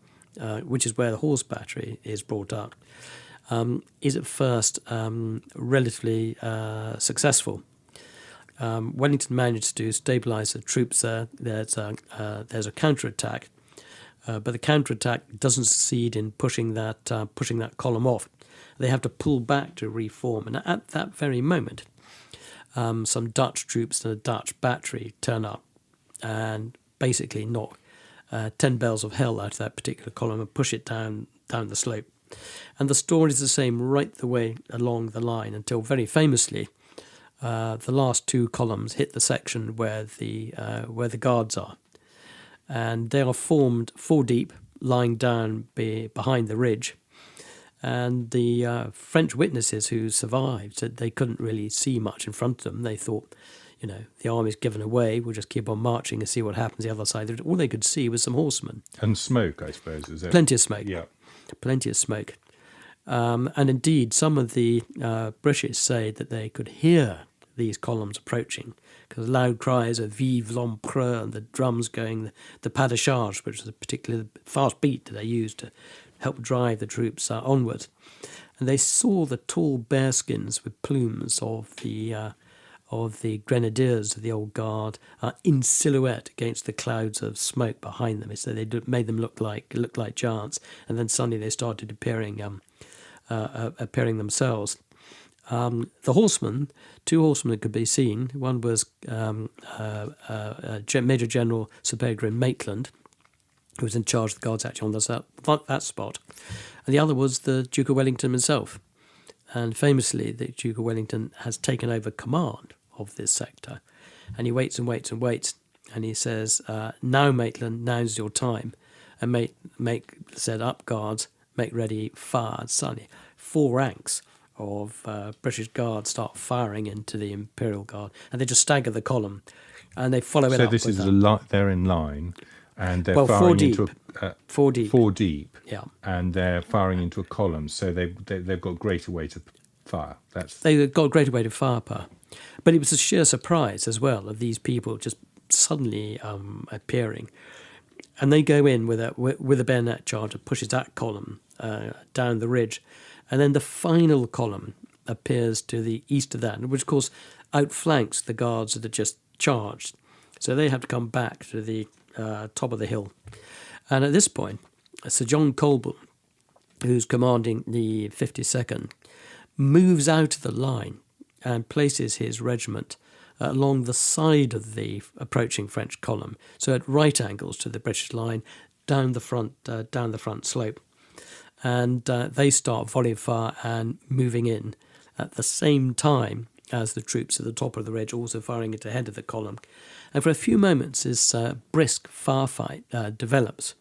which is where the horse battery is brought up, is at first relatively successful. Wellington managed to stabilise the troops there. There's a counterattack, but the counterattack doesn't succeed in pushing that column off. They have to pull back to reform, and at that very moment, some Dutch troops and a Dutch battery turn up and basically knock 10 bells of hell out of that particular column and push it down the slope. And the story is the same right the way along the line until, very famously, the last 2 columns hit the section where the guards are, and they are formed 4 deep, lying down behind the ridge. And the French witnesses who survived said they couldn't really see much in front of them. They thought, the army's given away, we'll just keep on marching and see what happens the other side. All they could see was some horsemen. And smoke, I suppose, is it? Plenty of smoke. Yeah. Plenty of smoke. And indeed, some of the British say that they could hear these columns approaching, because loud cries of Vive l'Empereur and the drums going, the pas de charge, which is a particularly fast beat that they used to help drive the troops onward. And they saw the tall bearskins with plumes of the grenadiers of the Old Guard in silhouette against the clouds of smoke behind them. So they made them look like giants, and then suddenly they started appearing themselves. The horsemen, 2 horsemen that could be seen. One was Major General Sir Peregrine Maitland, who was in charge of the guards actually on that spot, and the other was the Duke of Wellington himself. And famously, the Duke of Wellington has taken over command of this sector, and he waits and waits and waits, and he says, "Now, Maitland, now's your time." And said, "Up, guards, make ready, fire." And suddenly, 4 ranks of British guards start firing into the Imperial Guard, and they just stagger the column, and they follow it up. So this is they're in line, and they're firing 4 deep. into 4 deep. 4 deep. Yeah, and they're firing into a column, so they've got greater weight of fire. They've got greater weight of firepower, but it was a sheer surprise as well of these people just suddenly appearing, and they go in with a bayonet charge that pushes that column down the ridge, and then the final column appears to the east of that, which of course outflanks the guards that had just charged, so they have to come back to the top of the hill. And at this point, Sir John Colborne, who's commanding the 52nd, moves out of the line and places his regiment along the side of the approaching French column, so at right angles to the British line, down the front slope. And they start volley fire and moving in at the same time as the troops at the top of the ridge, also firing at the head of the column. And for a few moments, this brisk firefight develops.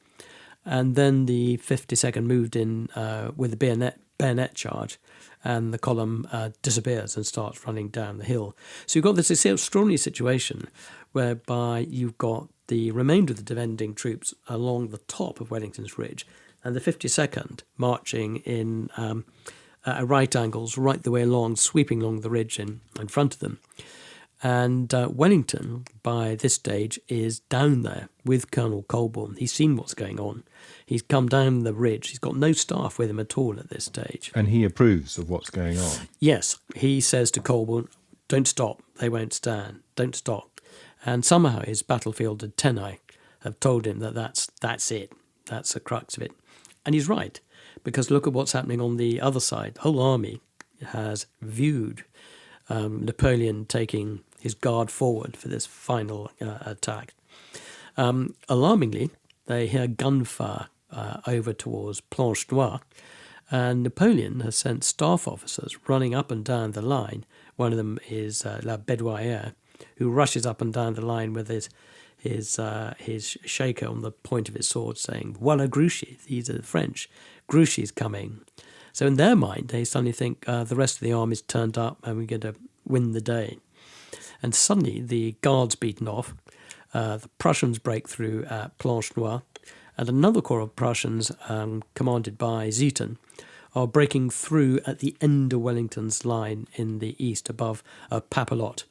And then the 52nd moved in with a bayonet charge, and the column disappears and starts running down the hill. So you've got this extraordinary situation whereby you've got the remainder of the defending troops along the top of Wellington's Ridge, and the 52nd marching in at right angles right the way along, sweeping along the ridge in front of them. And Wellington, by this stage, is down there with Colonel Colborne. He's seen what's going on. He's come down the ridge. He's got no staff with him at all at this stage. And he approves of what's going on. Yes, he says to Colborne, "Don't stop. They won't stand. Don't stop." And somehow his battlefield antennae have told him that that's it. That's the crux of it. And he's right, because look at what's happening on the other side. The whole army has viewed Napoleon taking his guard forward for this final attack. Alarmingly, they hear gunfire over towards Planche Noire, and Napoleon has sent staff officers running up and down the line. One of them is La Bédoyère, who rushes up and down the line with his shaker on the point of his sword, saying, "Voilà Grouchy, these are the French. Grouchy's coming." So in their mind, they suddenly think the rest of the army's turned up and we're going to win the day. And suddenly the guard's beaten off. The Prussians break through at Planche Noire, and another corps of Prussians, commanded by Zieten, are breaking through at the end of Wellington's line in the east above Papelotte.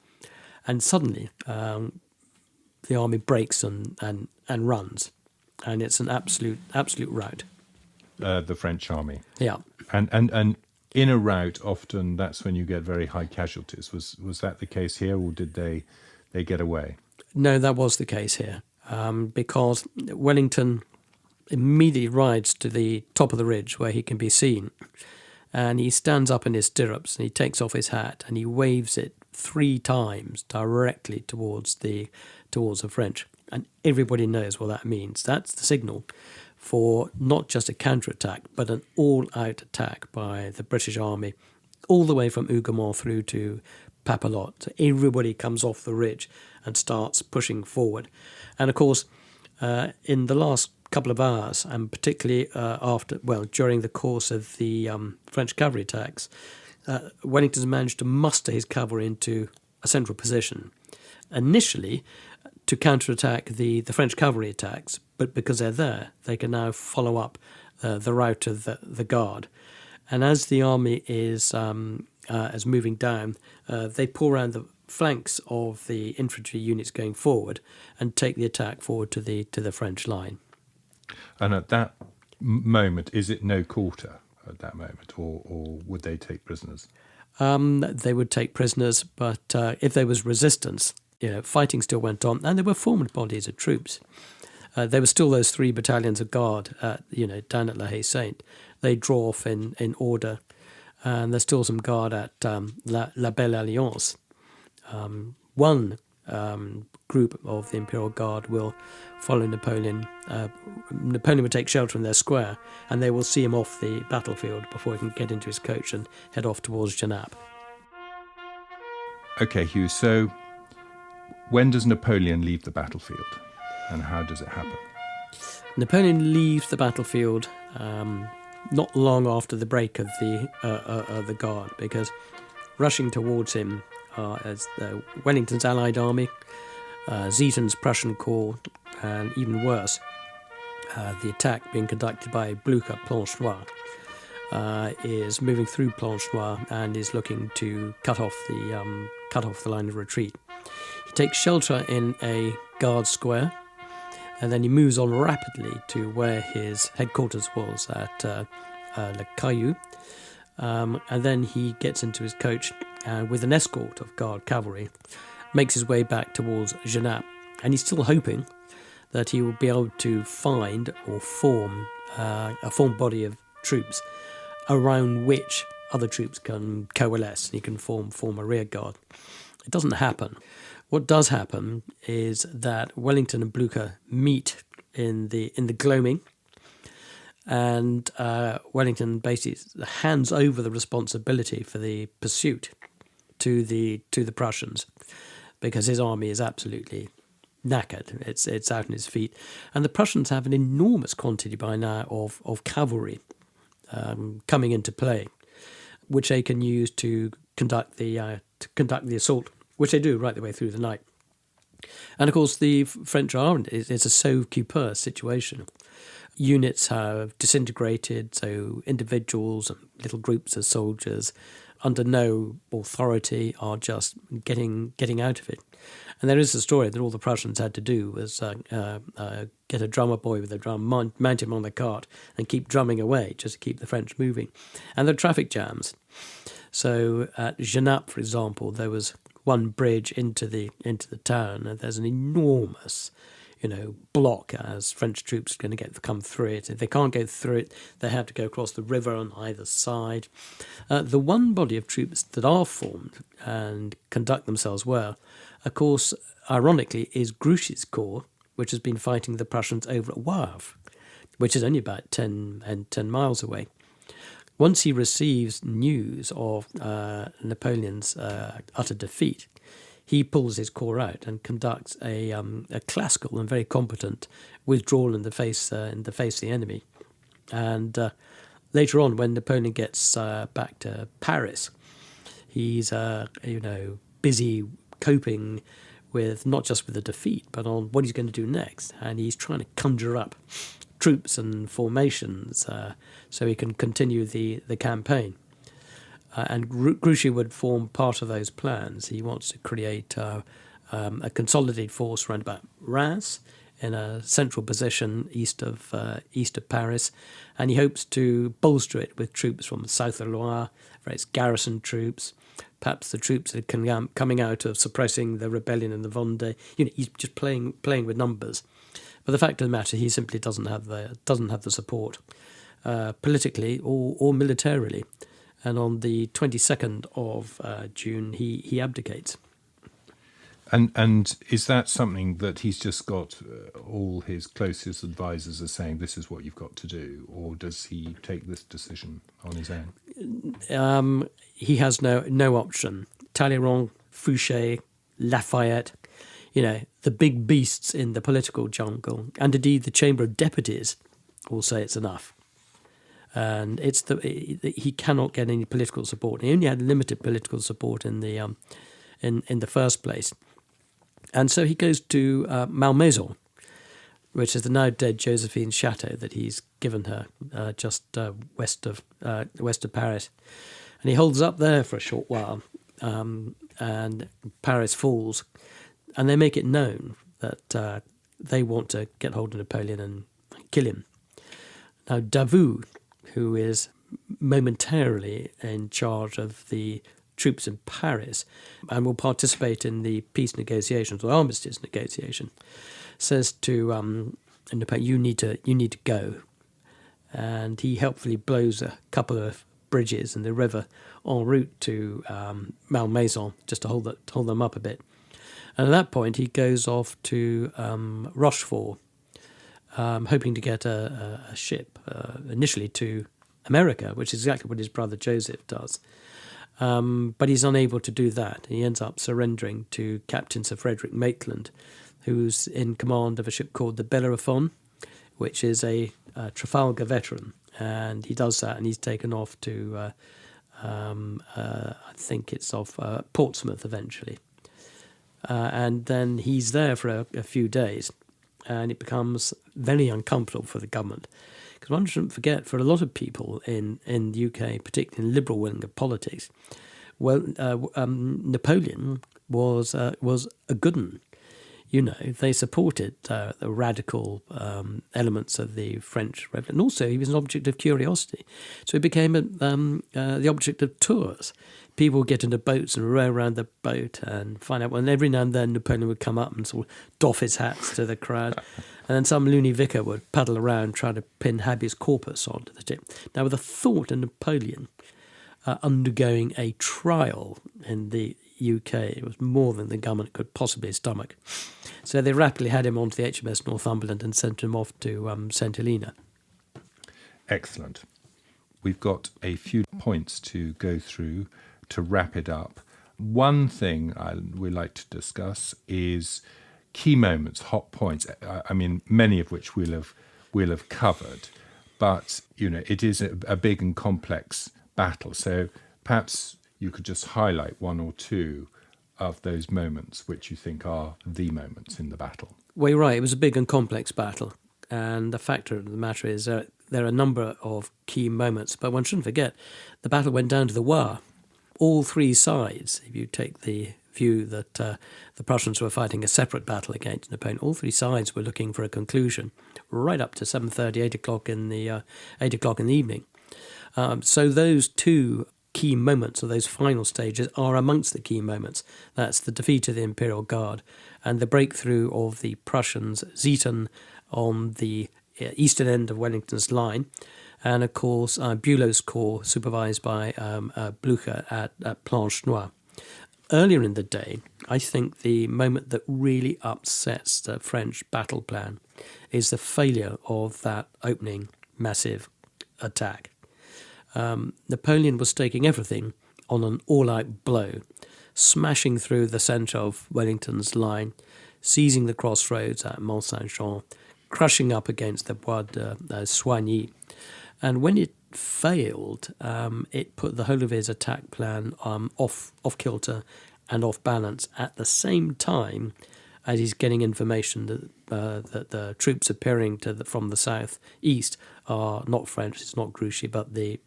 And suddenly the army breaks and runs, and it's an absolute rout. The French army. Yeah. And in a rout, often that's when you get very high casualties. Was that the case here, or did they get away? No, that was the case here, because Wellington immediately rides to the top of the ridge where he can be seen, and he stands up in his stirrups and he takes off his hat and he waves it 3 times directly towards the French, and everybody knows what that means. That's the signal for not just a counterattack, but an all-out attack by the British Army, all the way from Hougoumont through to Papelotte. So everybody comes off the ridge and starts pushing forward. And of course, in the last couple of hours, and particularly during the course of the French cavalry attacks, Wellington's managed to muster his cavalry into a central position. Initially, to counterattack the French cavalry attacks, but because they're there, they can now follow up the route of the guard. And as the army is moving down, they pull around the flanks of the infantry units going forward and take the attack forward to the French line. And at that moment, is it no quarter at that moment, or would they take prisoners? They would take prisoners, but if there was resistance, fighting still went on, and there were formed bodies of troops. There were still those 3 battalions of guard, down at La Haye-Sainte. They draw off in order, and there's still some guard at La Belle Alliance. One group of the Imperial Guard will follow Napoleon. Napoleon would take shelter in their square, and they will see him off the battlefield before he can get into his coach and head off towards Genappe. Okay, Hugh, so when does Napoleon leave the battlefield, and how does it happen? Napoleon leaves the battlefield not long after the break of the guard, because rushing towards him as Wellington's Allied army, Zieten's Prussian corps, and even worse, the attack being conducted by Blucher Planche Noire is moving through Planche Noire and is looking to cut off the line of retreat. He takes shelter in a guard square, and then he moves on rapidly to where his headquarters was at Le Caillou, and then he gets into his coach with an escort of guard cavalry, makes his way back towards Genappe, and he's still hoping that he will be able to find or form a formed body of troops around which other troops can coalesce. He can form a rear guard. It doesn't happen. What does happen is that Wellington and Blucher meet in the gloaming, and Wellington basically hands over the responsibility for the pursuit to the Prussians, because his army is absolutely knackered. It's out on its feet, and the Prussians have an enormous quantity by now of cavalry coming into play, which they can use to conduct the assault, which they do right the way through the night. And of course, the French are it's a sauve-qui-peut situation. Units have disintegrated, so individuals and little groups of soldiers under no authority are just getting out of it. And there is a story that all the Prussians had to do was get a drummer boy with a drum, mount him on the cart, and keep drumming away just to keep the French moving. And there are traffic jams. So at Genappe, for example, there was one bridge into the town, and there's an enormous, block as French troops are going to come through it. If they can't go through it, they have to go across the river on either side. The one body of troops that are formed and conduct themselves well, of course, ironically, is Grouchy's corps, which has been fighting the Prussians over at Wavre, which is only about 10 miles away. Once he receives news of Napoleon's utter defeat, he pulls his corps out and conducts a classical and very competent withdrawal in the face of the enemy. And later on, when Napoleon gets back to Paris, he's busy coping with not just with the defeat, but on what he's going to do next. And he's trying to conjure up troops and formations so he can continue the campaign. And Grouchy would form part of those plans. He wants to create a consolidated force around about Reims in a central position east of Paris, and he hopes to bolster it with troops from the south of Loire, various garrison troops, perhaps the troops that are coming out of suppressing the rebellion in the Vendée. He's just playing with numbers. But the fact of the matter, he simply doesn't have the support politically or militarily. And on the 22nd of June, he abdicates. And is that something that he's just got all his closest advisors are saying this is what you've got to do, or does he take this decision on his own? He has no option. Talleyrand, Fouché, Lafayette, the big beasts in the political jungle, and indeed the Chamber of Deputies will say it's enough. And he cannot get any political support. He only had limited political support in the first place. And so he goes to Malmaison, which is the now dead Josephine's chateau that he's given her just west of Paris. And he holds up there for a short while, and Paris falls. And they make it known that they want to get hold of Napoleon and kill him. Now, Davout, who is momentarily in charge of the troops in Paris and will participate in the peace negotiations or armistice negotiation, says to Napoleon, "You need to go," and he helpfully blows a couple of bridges in the river en route to Malmaison just to hold them up a bit. And at that point, he goes off to Rochefort, hoping to get a ship initially to America, which is exactly what his brother Joseph does. But he's unable to do that. He ends up surrendering to Captain Sir Frederick Maitland, who's in command of a ship called the Bellerophon, which is a Trafalgar veteran. And he does that, and he's taken off to, I think it's off Portsmouth eventually. And then he's there for a few days, and it becomes very uncomfortable for the government. Because one shouldn't forget, for a lot of people in the UK, particularly in the liberal wing of politics, Napoleon was a good one. they supported the radical elements of the French Revolution. And also, he was an object of curiosity. So he became the object of tours. People would get into boats and row around the boat and find out. And every now and then, Napoleon would come up and sort of doff his hats to the crowd. And then some loony vicar would paddle around trying to pin habeas corpus onto the tip. Now, with the thought of Napoleon undergoing a trial in the UK, it was more than the government could possibly stomach. So they rapidly had him onto the HMS Northumberland and sent him off to St Helena. Excellent. We've got a few points to go through to wrap it up. One thing we like to discuss is key moments, hot points. I mean, many of which we'll have covered, but it is a big and complex battle. So perhaps you could just highlight one or two of those moments which you think are the moments in the battle. Well, you're right. It was a big and complex battle, and the fact of the matter is there are a number of key moments, but one shouldn't forget the battle went down to the wire. All three sides, if you take the view that the Prussians were fighting a separate battle against Napoleon, all three sides were looking for a conclusion right up to 7:30, 8 o'clock in the 8 o'clock in the evening. So those two key moments of those final stages are amongst the key moments. That's the defeat of the Imperial Guard and the breakthrough of the Prussians, Zieten on the eastern end of Wellington's line, and of course Bülow's corps supervised by Blücher at Planchenoit. Earlier in the day, I think the moment that really upsets the French battle plan is the failure of that opening massive attack. Napoleon was staking everything on an all-out blow, smashing through the centre of Wellington's line, seizing the crossroads at Mont-Saint-Jean, crushing up against the Bois de Soigny. And when it failed, it put the whole of his attack plan off kilter and off balance at the same time as he's getting information that the troops appearing from the south east are not French, it's not Grouchy, but the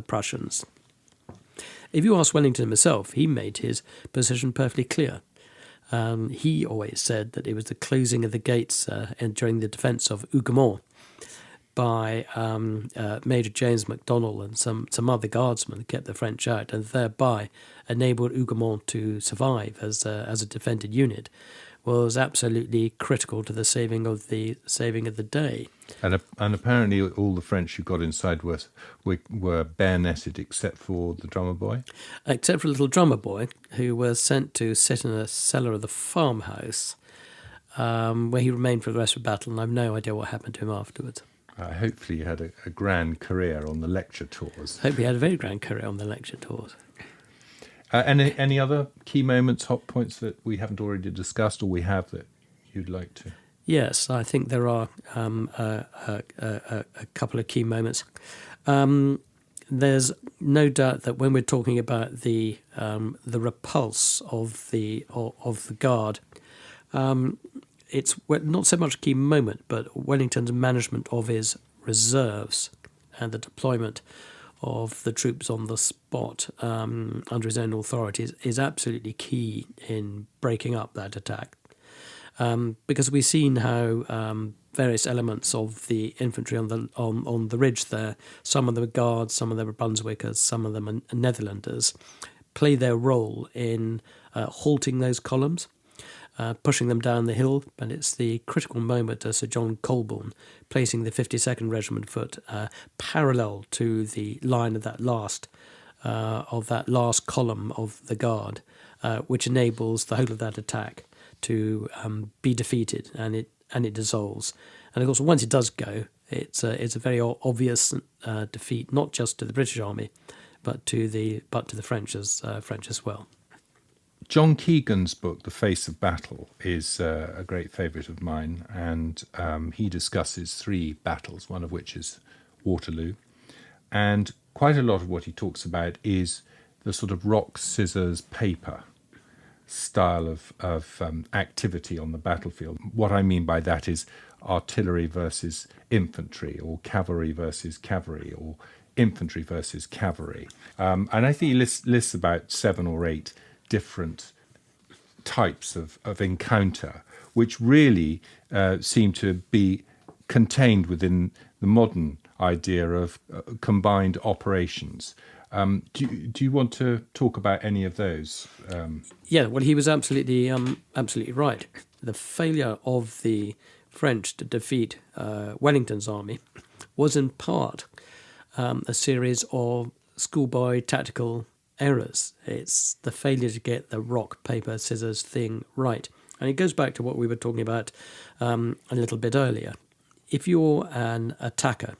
Prussians. If you ask Wellington himself, he made his position perfectly clear. He always said that it was the closing of the gates during the defence of Hougoumont by Major James Macdonald and some other guardsmen that kept the French out, and thereby enabled Hougoumont to survive as a defended unit, was absolutely critical to the saving of the day. And apparently all the French who got inside were bayoneted except for the drummer boy? Except for a little drummer boy who was sent to sit in a cellar of the farmhouse where he remained for the rest of the battle, and I've no idea what happened to him afterwards. Hopefully he had a grand career on the lecture tours. Hope he had a very grand career on the lecture tours. Any other key moments, hot points that we haven't already discussed or we have that you'd like to? Yes, I think there are a couple of key moments. There's no doubt that when we're talking about the repulse of the Guard, it's not so much a key moment, but Wellington's management of his reserves and the deployment of the troops on the spot under his own authority is absolutely key in breaking up that attack. Because we've seen how various elements of the infantry on the ridge there, some of them are Guards, some of them are Brunswickers, some of them are Netherlanders, play their role in halting those columns, pushing them down the hill. And it's the critical moment of Sir John Colborne placing the 52nd Regiment foot parallel to the line of that last column of the Guard, which enables the whole of that attack to be defeated, and it dissolves. And of course, once it does go, it's a very obvious defeat, not just to the British Army, but to the French as well. John Keegan's book, The Face of Battle, is a great favourite of mine, and he discusses 3 battles, one of which is Waterloo. And quite a lot of what he talks about is the sort of rock, scissors, paper style of activity on the battlefield. What I mean by that is artillery versus infantry, or cavalry versus cavalry, or infantry versus cavalry. And I think he lists about 7 or 8 different types of encounter which really seem to be contained within the modern idea of combined operations. Do you want to talk about any of those? Yeah, well, he was absolutely right. The failure of the French to defeat Wellington's army was in part a series of schoolboy tactical errors. It's the failure to get the rock, paper, scissors thing right. And it goes back to what we were talking about a little bit earlier. If you're an attacker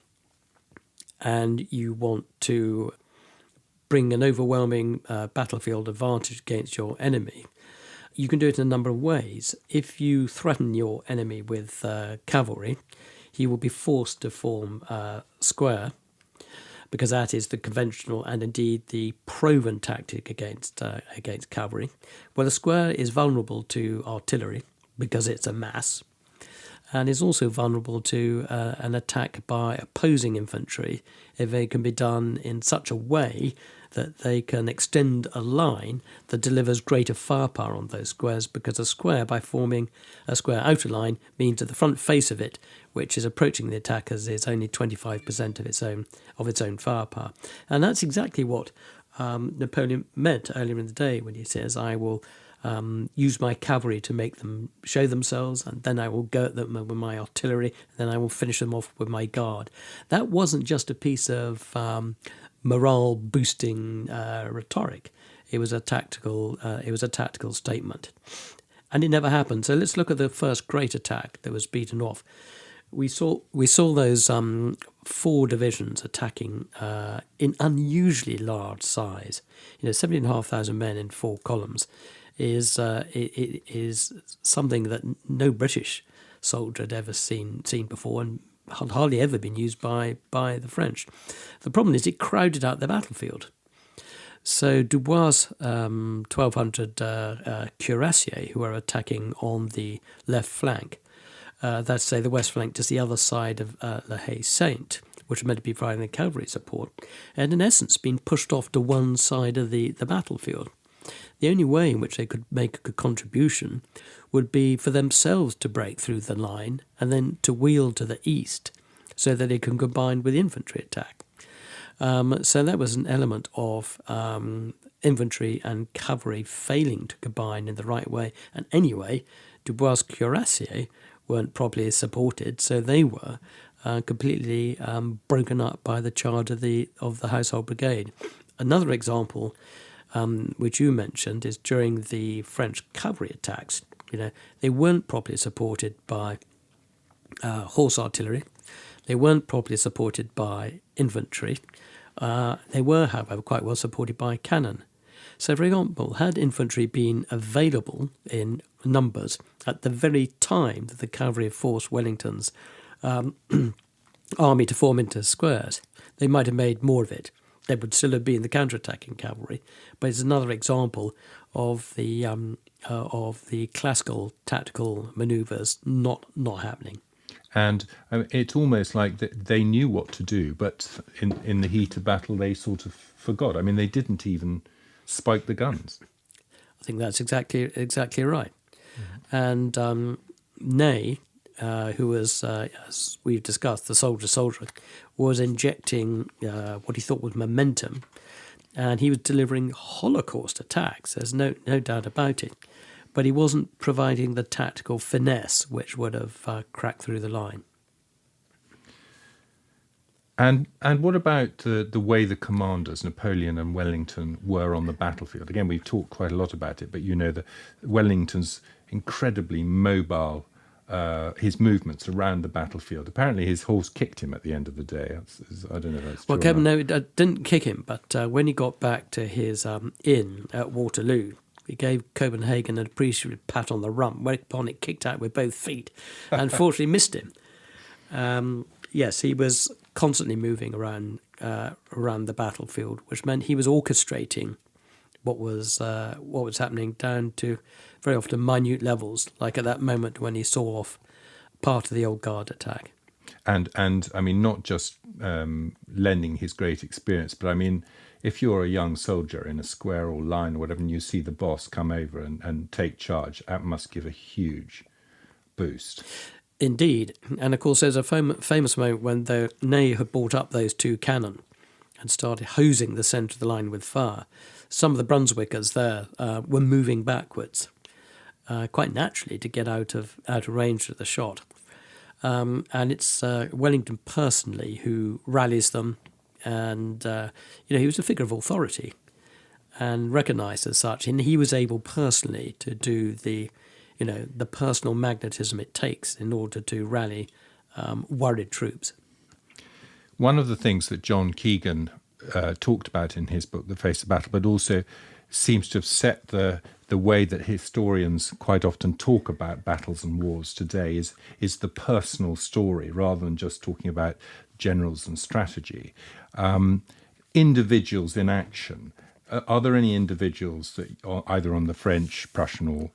and you want to bring an overwhelming battlefield advantage against your enemy, you can do it in a number of ways. If you threaten your enemy with cavalry, he will be forced to form a square, because that is the conventional and indeed the proven tactic against cavalry. Well, a square is vulnerable to artillery because it's a mass, and is also vulnerable to an attack by opposing infantry if it can be done in such a way that they can extend a line that delivers greater firepower on those squares, because a square, by forming a square outer line, means that the front face of it, which is approaching the attackers, is only 25% of its own firepower. And that's exactly what Napoleon meant earlier in the day when he says, I will use my cavalry to make them show themselves, and then I will go at them with my artillery, and then I will finish them off with my guard. That wasn't just a piece of morale-boosting rhetoric. It was a tactical statement, and it never happened. So let's look at the first great attack that was beaten off. We saw those 4 divisions attacking in unusually large size. 17,500 men in 4 columns is something that no British soldier had ever seen before, and had hardly ever been used by the French. The problem is it crowded out the battlefield. So Dubois' 1,200 cuirassiers, who were attacking on the left flank, that's say the west flank, just the other side of La Haye-Sainte, which were meant to be providing the cavalry support, and in essence been pushed off to one side of the battlefield. The only way in which they could make a contribution would be for themselves to break through the line and then to wheel to the east so that they can combine with infantry attack. So that was an element of infantry and cavalry failing to combine in the right way. And anyway, Dubois' cuirassiers weren't properly supported, so they were completely broken up by the charge of the Household Brigade. Another example, which you mentioned, is during the French cavalry attacks. They weren't properly supported by horse artillery. They weren't properly supported by infantry. They were, however, quite well supported by cannon. So, for example, had infantry been available in numbers at the very time that the cavalry had forced Wellington's army to form into squares, they might have made more of it. They would still have been the counterattacking cavalry, but it's another example of the classical tactical manoeuvres not happening. And it's almost like they knew what to do, but in the heat of battle, they sort of forgot. I mean, they didn't even spike the guns. I think that's exactly right. Mm-hmm. And Ney, who was, as we've discussed, the soldier, was injecting what he thought was momentum, and he was delivering Holocaust attacks. There's no doubt about it. But he wasn't providing the tactical finesse which would have cracked through the line. And what about the way the commanders, Napoleon and Wellington, were on the battlefield? Again, we've talked quite a lot about it, but that Wellington's incredibly mobile, his movements around the battlefield. Apparently his horse kicked him at the end of the day. I don't know if that's true. Well, Kevin, no, it didn't kick him, but when he got back to his inn at Waterloo, he gave Copenhagen an appreciative pat on the rump, whereupon it kicked out with both feet and fortunately missed him. Yes, he was constantly moving around the battlefield, which meant he was orchestrating what was happening down to very often minute levels, like at that moment when he saw off part of the Old Guard attack. And I mean, not just lending his great experience, but I mean, if you're a young soldier in a square or line or whatever, and you see the boss come over and take charge, that must give a huge boost. Indeed. And of course, there's a famous moment when the Ney had brought up those two cannon and started hosing the centre of the line with fire. Some of the Brunswickers there were moving backwards, quite naturally, to get out of range of the shot. And it's Wellington personally who rallies them, and he was a figure of authority and recognised as such, and he was able personally to do the personal magnetism it takes in order to rally worried troops. One of the things that John Keegan talked about in his book, The Face of Battle, but also seems to have set the way that historians quite often talk about battles and wars today is the personal story, rather than just talking about generals and strategy. Individuals in action. Are there any individuals that, either on the French, Prussian, or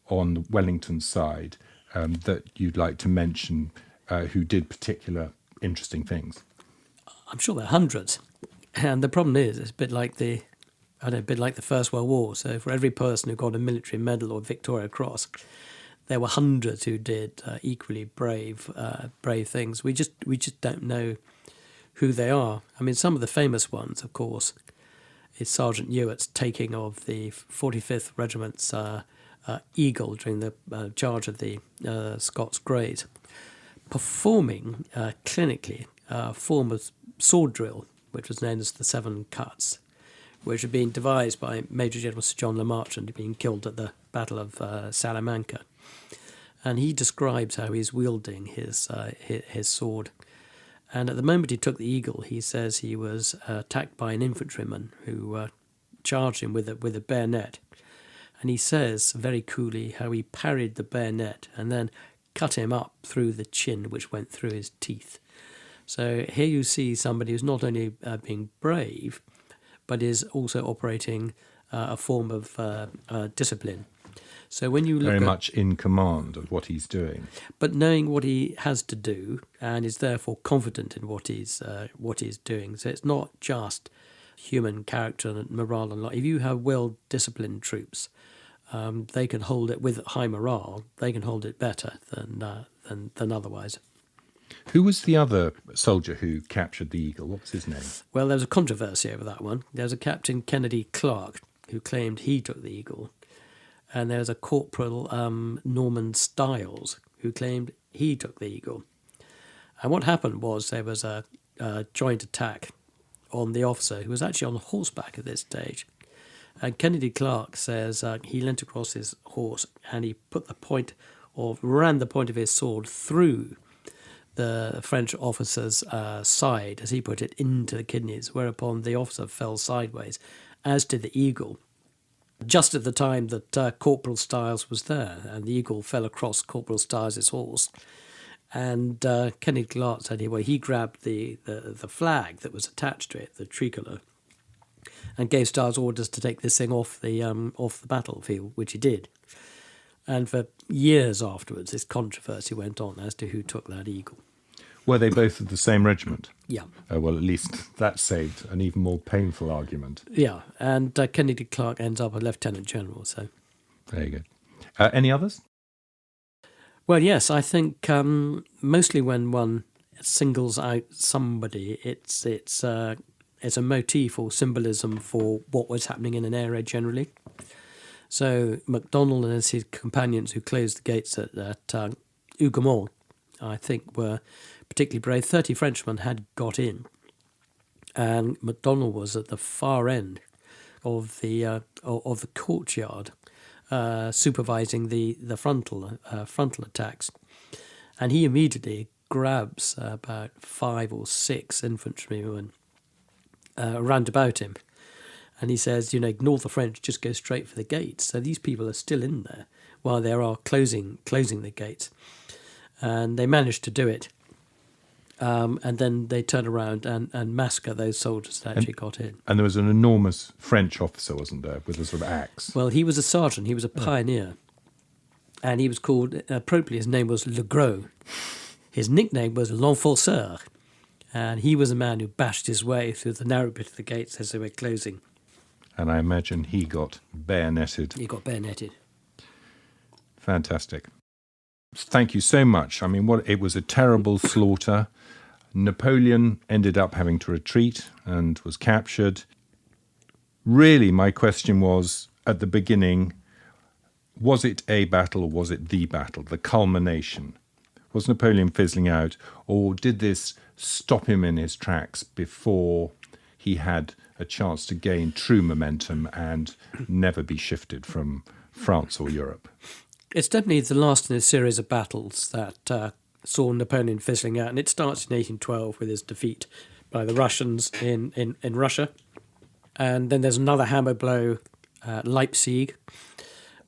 on the Wellington side, that you'd like to mention who did particular interesting things? I'm sure there are hundreds, and the problem is it's a bit like the First World War. So for every person who got a military medal or Victoria Cross, there were hundreds who did equally brave things. We just don't know who they are. I mean, some of the famous ones, of course, is Sergeant Ewart's taking of the 45th Regiment's Eagle during the charge of the Scots Greys, performing clinically a form of sword drill, which was known as the Seven Cuts, which had been devised by Major General Sir John Le Marchant, being killed at the Battle of Salamanca. And he describes how he's wielding his sword. And at the moment he took the Eagle, he says he was attacked by an infantryman who charged him with a bayonet. And he says very coolly how he parried the bayonet and then cut him up through the chin, which went through his teeth. So here you see somebody who's not only being brave, but is also operating a form of discipline. So when you look very much in command of what he's doing, but knowing what he has to do, and is therefore confident in what he's doing. So it's not just human character and morale and if you have well disciplined troops, they can hold it with high morale. They can hold it better than otherwise. Who was the other soldier who captured the Eagle? What was his name? Well, there was a controversy over that one. There was a Captain Kennedy Clark who claimed he took the Eagle. And there was a Corporal Norman Stiles who claimed he took the Eagle. And what happened was there was a joint attack on the officer who was actually on horseback at this stage. And Kennedy Clark says he leant across his horse and he ran the point of his sword through the French officer's side, as he put it, into the kidneys, whereupon the officer fell sideways, as did the Eagle, just at the time that Corporal Stiles was there, and the Eagle fell across Corporal Stiles' horse. And Kennedy Clark said he grabbed the flag that was attached to it, the tricolour, and gave Stiles orders to take this thing off the battlefield, which he did. And for years afterwards, this controversy went on as to who took that Eagle. Were they both of the same regiment? Yeah. Well, at least that saved an even more painful argument. Yeah, and Kennedy Clark ends up a lieutenant general. So there you go. Any others? Well, yes, I think mostly when one singles out somebody, it's a motif or symbolism for what was happening in an area generally. So Macdonald and his companions who closed the gates at Hougoumont, I think, were particularly brave. 30 Frenchmen had got in, and Macdonald was at the far end of the courtyard, supervising the frontal attacks, and he immediately grabs about 5 or 6 infantrymen round about him, and he says, ignore the French, just go straight for the gates. So these people are still in there while they are closing the gates, and they managed to do it. And then they turn around and massacre those soldiers that actually got in. And there was an enormous French officer, wasn't there, with a sort of axe? Well, he was a sergeant. He was a pioneer. And he was called, appropriately, his name was Le Gros. His nickname was L'Enforceur. And he was a man who bashed his way through the narrow bit of the gates as they were closing. And I imagine he got bayoneted. He got bayoneted. Fantastic. Thank you so much. I mean, it was a terrible slaughter. Napoleon ended up having to retreat and was captured. Really, my question was, at the beginning, was it a battle or was it the battle, the culmination? Was Napoleon fizzling out, or did this stop him in his tracks before he had a chance to gain true momentum and never be shifted from France or Europe? It's definitely the last in a series of battles that saw Napoleon fizzling out, and it starts in 1812 with his defeat by the Russians in Russia. And then there's another hammer blow at Leipzig,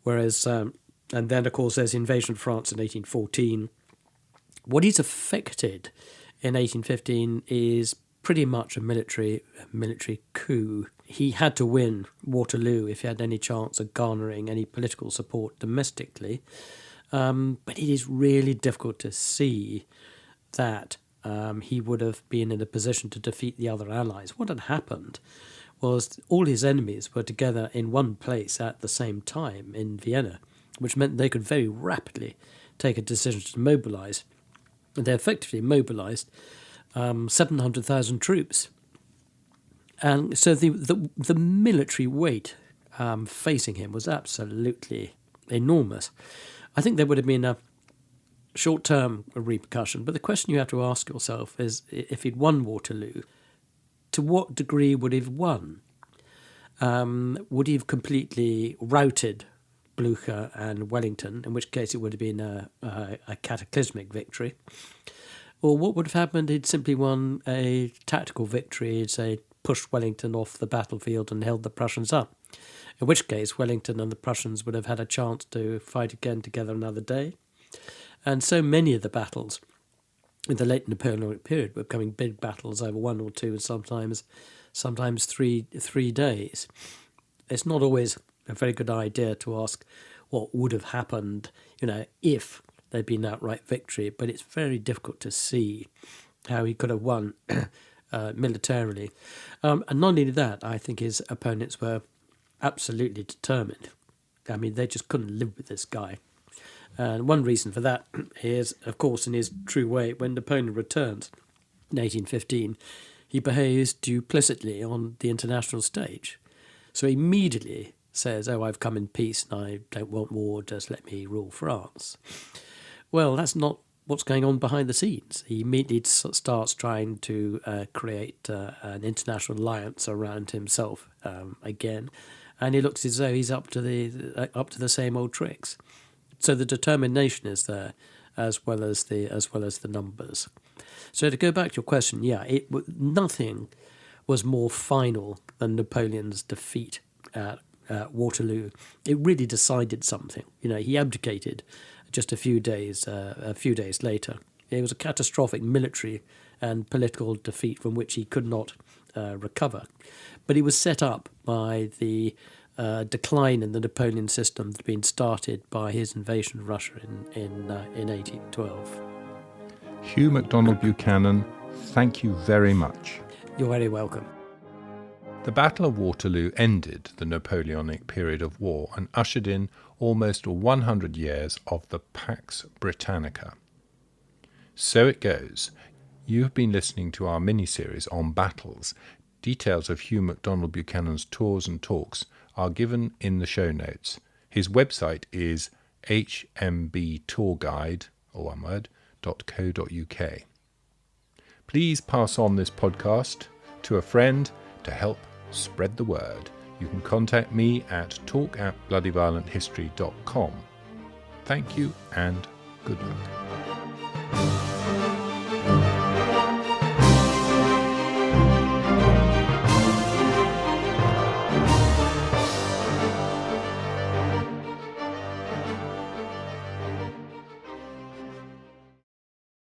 whereas, and then, of course, there's the invasion of France in 1814. What he's affected in 1815 is pretty much a military coup. He had to win Waterloo if he had any chance of garnering any political support domestically. But it is really difficult to see that he would have been in a position to defeat the other allies. What had happened was all his enemies were together in one place at the same time in Vienna, which meant they could very rapidly take a decision to mobilise. And they effectively mobilised 700,000 troops. And so the military weight facing him was absolutely enormous. I think there would have been a short-term repercussion, but the question you have to ask yourself is, if he'd won Waterloo, to what degree would he have won? Would he have completely routed Blucher and Wellington, in which case it would have been a cataclysmic victory? Or what would have happened? He'd simply won a tactical victory, he'd say pushed Wellington off the battlefield and held the Prussians up, in which case Wellington and the Prussians would have had a chance to fight again together another day. And so many of the battles in the late Napoleonic period were becoming big battles over 1 or 2 and sometimes three days. It's not always a very good idea to ask what would have happened, if there'd been outright victory, but it's very difficult to see how he could have won militarily. And not only that, I think his opponents were absolutely determined. I mean, they just couldn't live with this guy. And one reason for that is, of course, in his true way, when Napoleon returns in 1815, he behaves duplicitously on the international stage. So he immediately says, I've come in peace and I don't want war, just let me rule France. Well, that's not what's going on behind the scenes. He immediately starts trying to create an international alliance around himself again, and he looks as though he's up to the same old tricks. So the determination is there, as well as the numbers. So to go back to your question, nothing was more final than Napoleon's defeat at Waterloo. It really decided something. He abdicated just a few days later. It was a catastrophic military and political defeat from which he could not recover. But he was set up by the decline in the Napoleon system that had been started by his invasion of Russia in 1812. Hugh Macdonald Buchanan, thank you very much. You're very welcome. The Battle of Waterloo ended the Napoleonic period of war and ushered in almost 100 years of the Pax Britannica. So it goes. You have been listening to our mini-series on battles. Details of Hugh Macdonald Buchanan's tours and talks are given in the show notes. His website is hmbtourguide.co.uk. Please pass on this podcast to a friend to help spread the word. You can contact me at talk@bloodyviolenthistory.com. Thank you and good luck.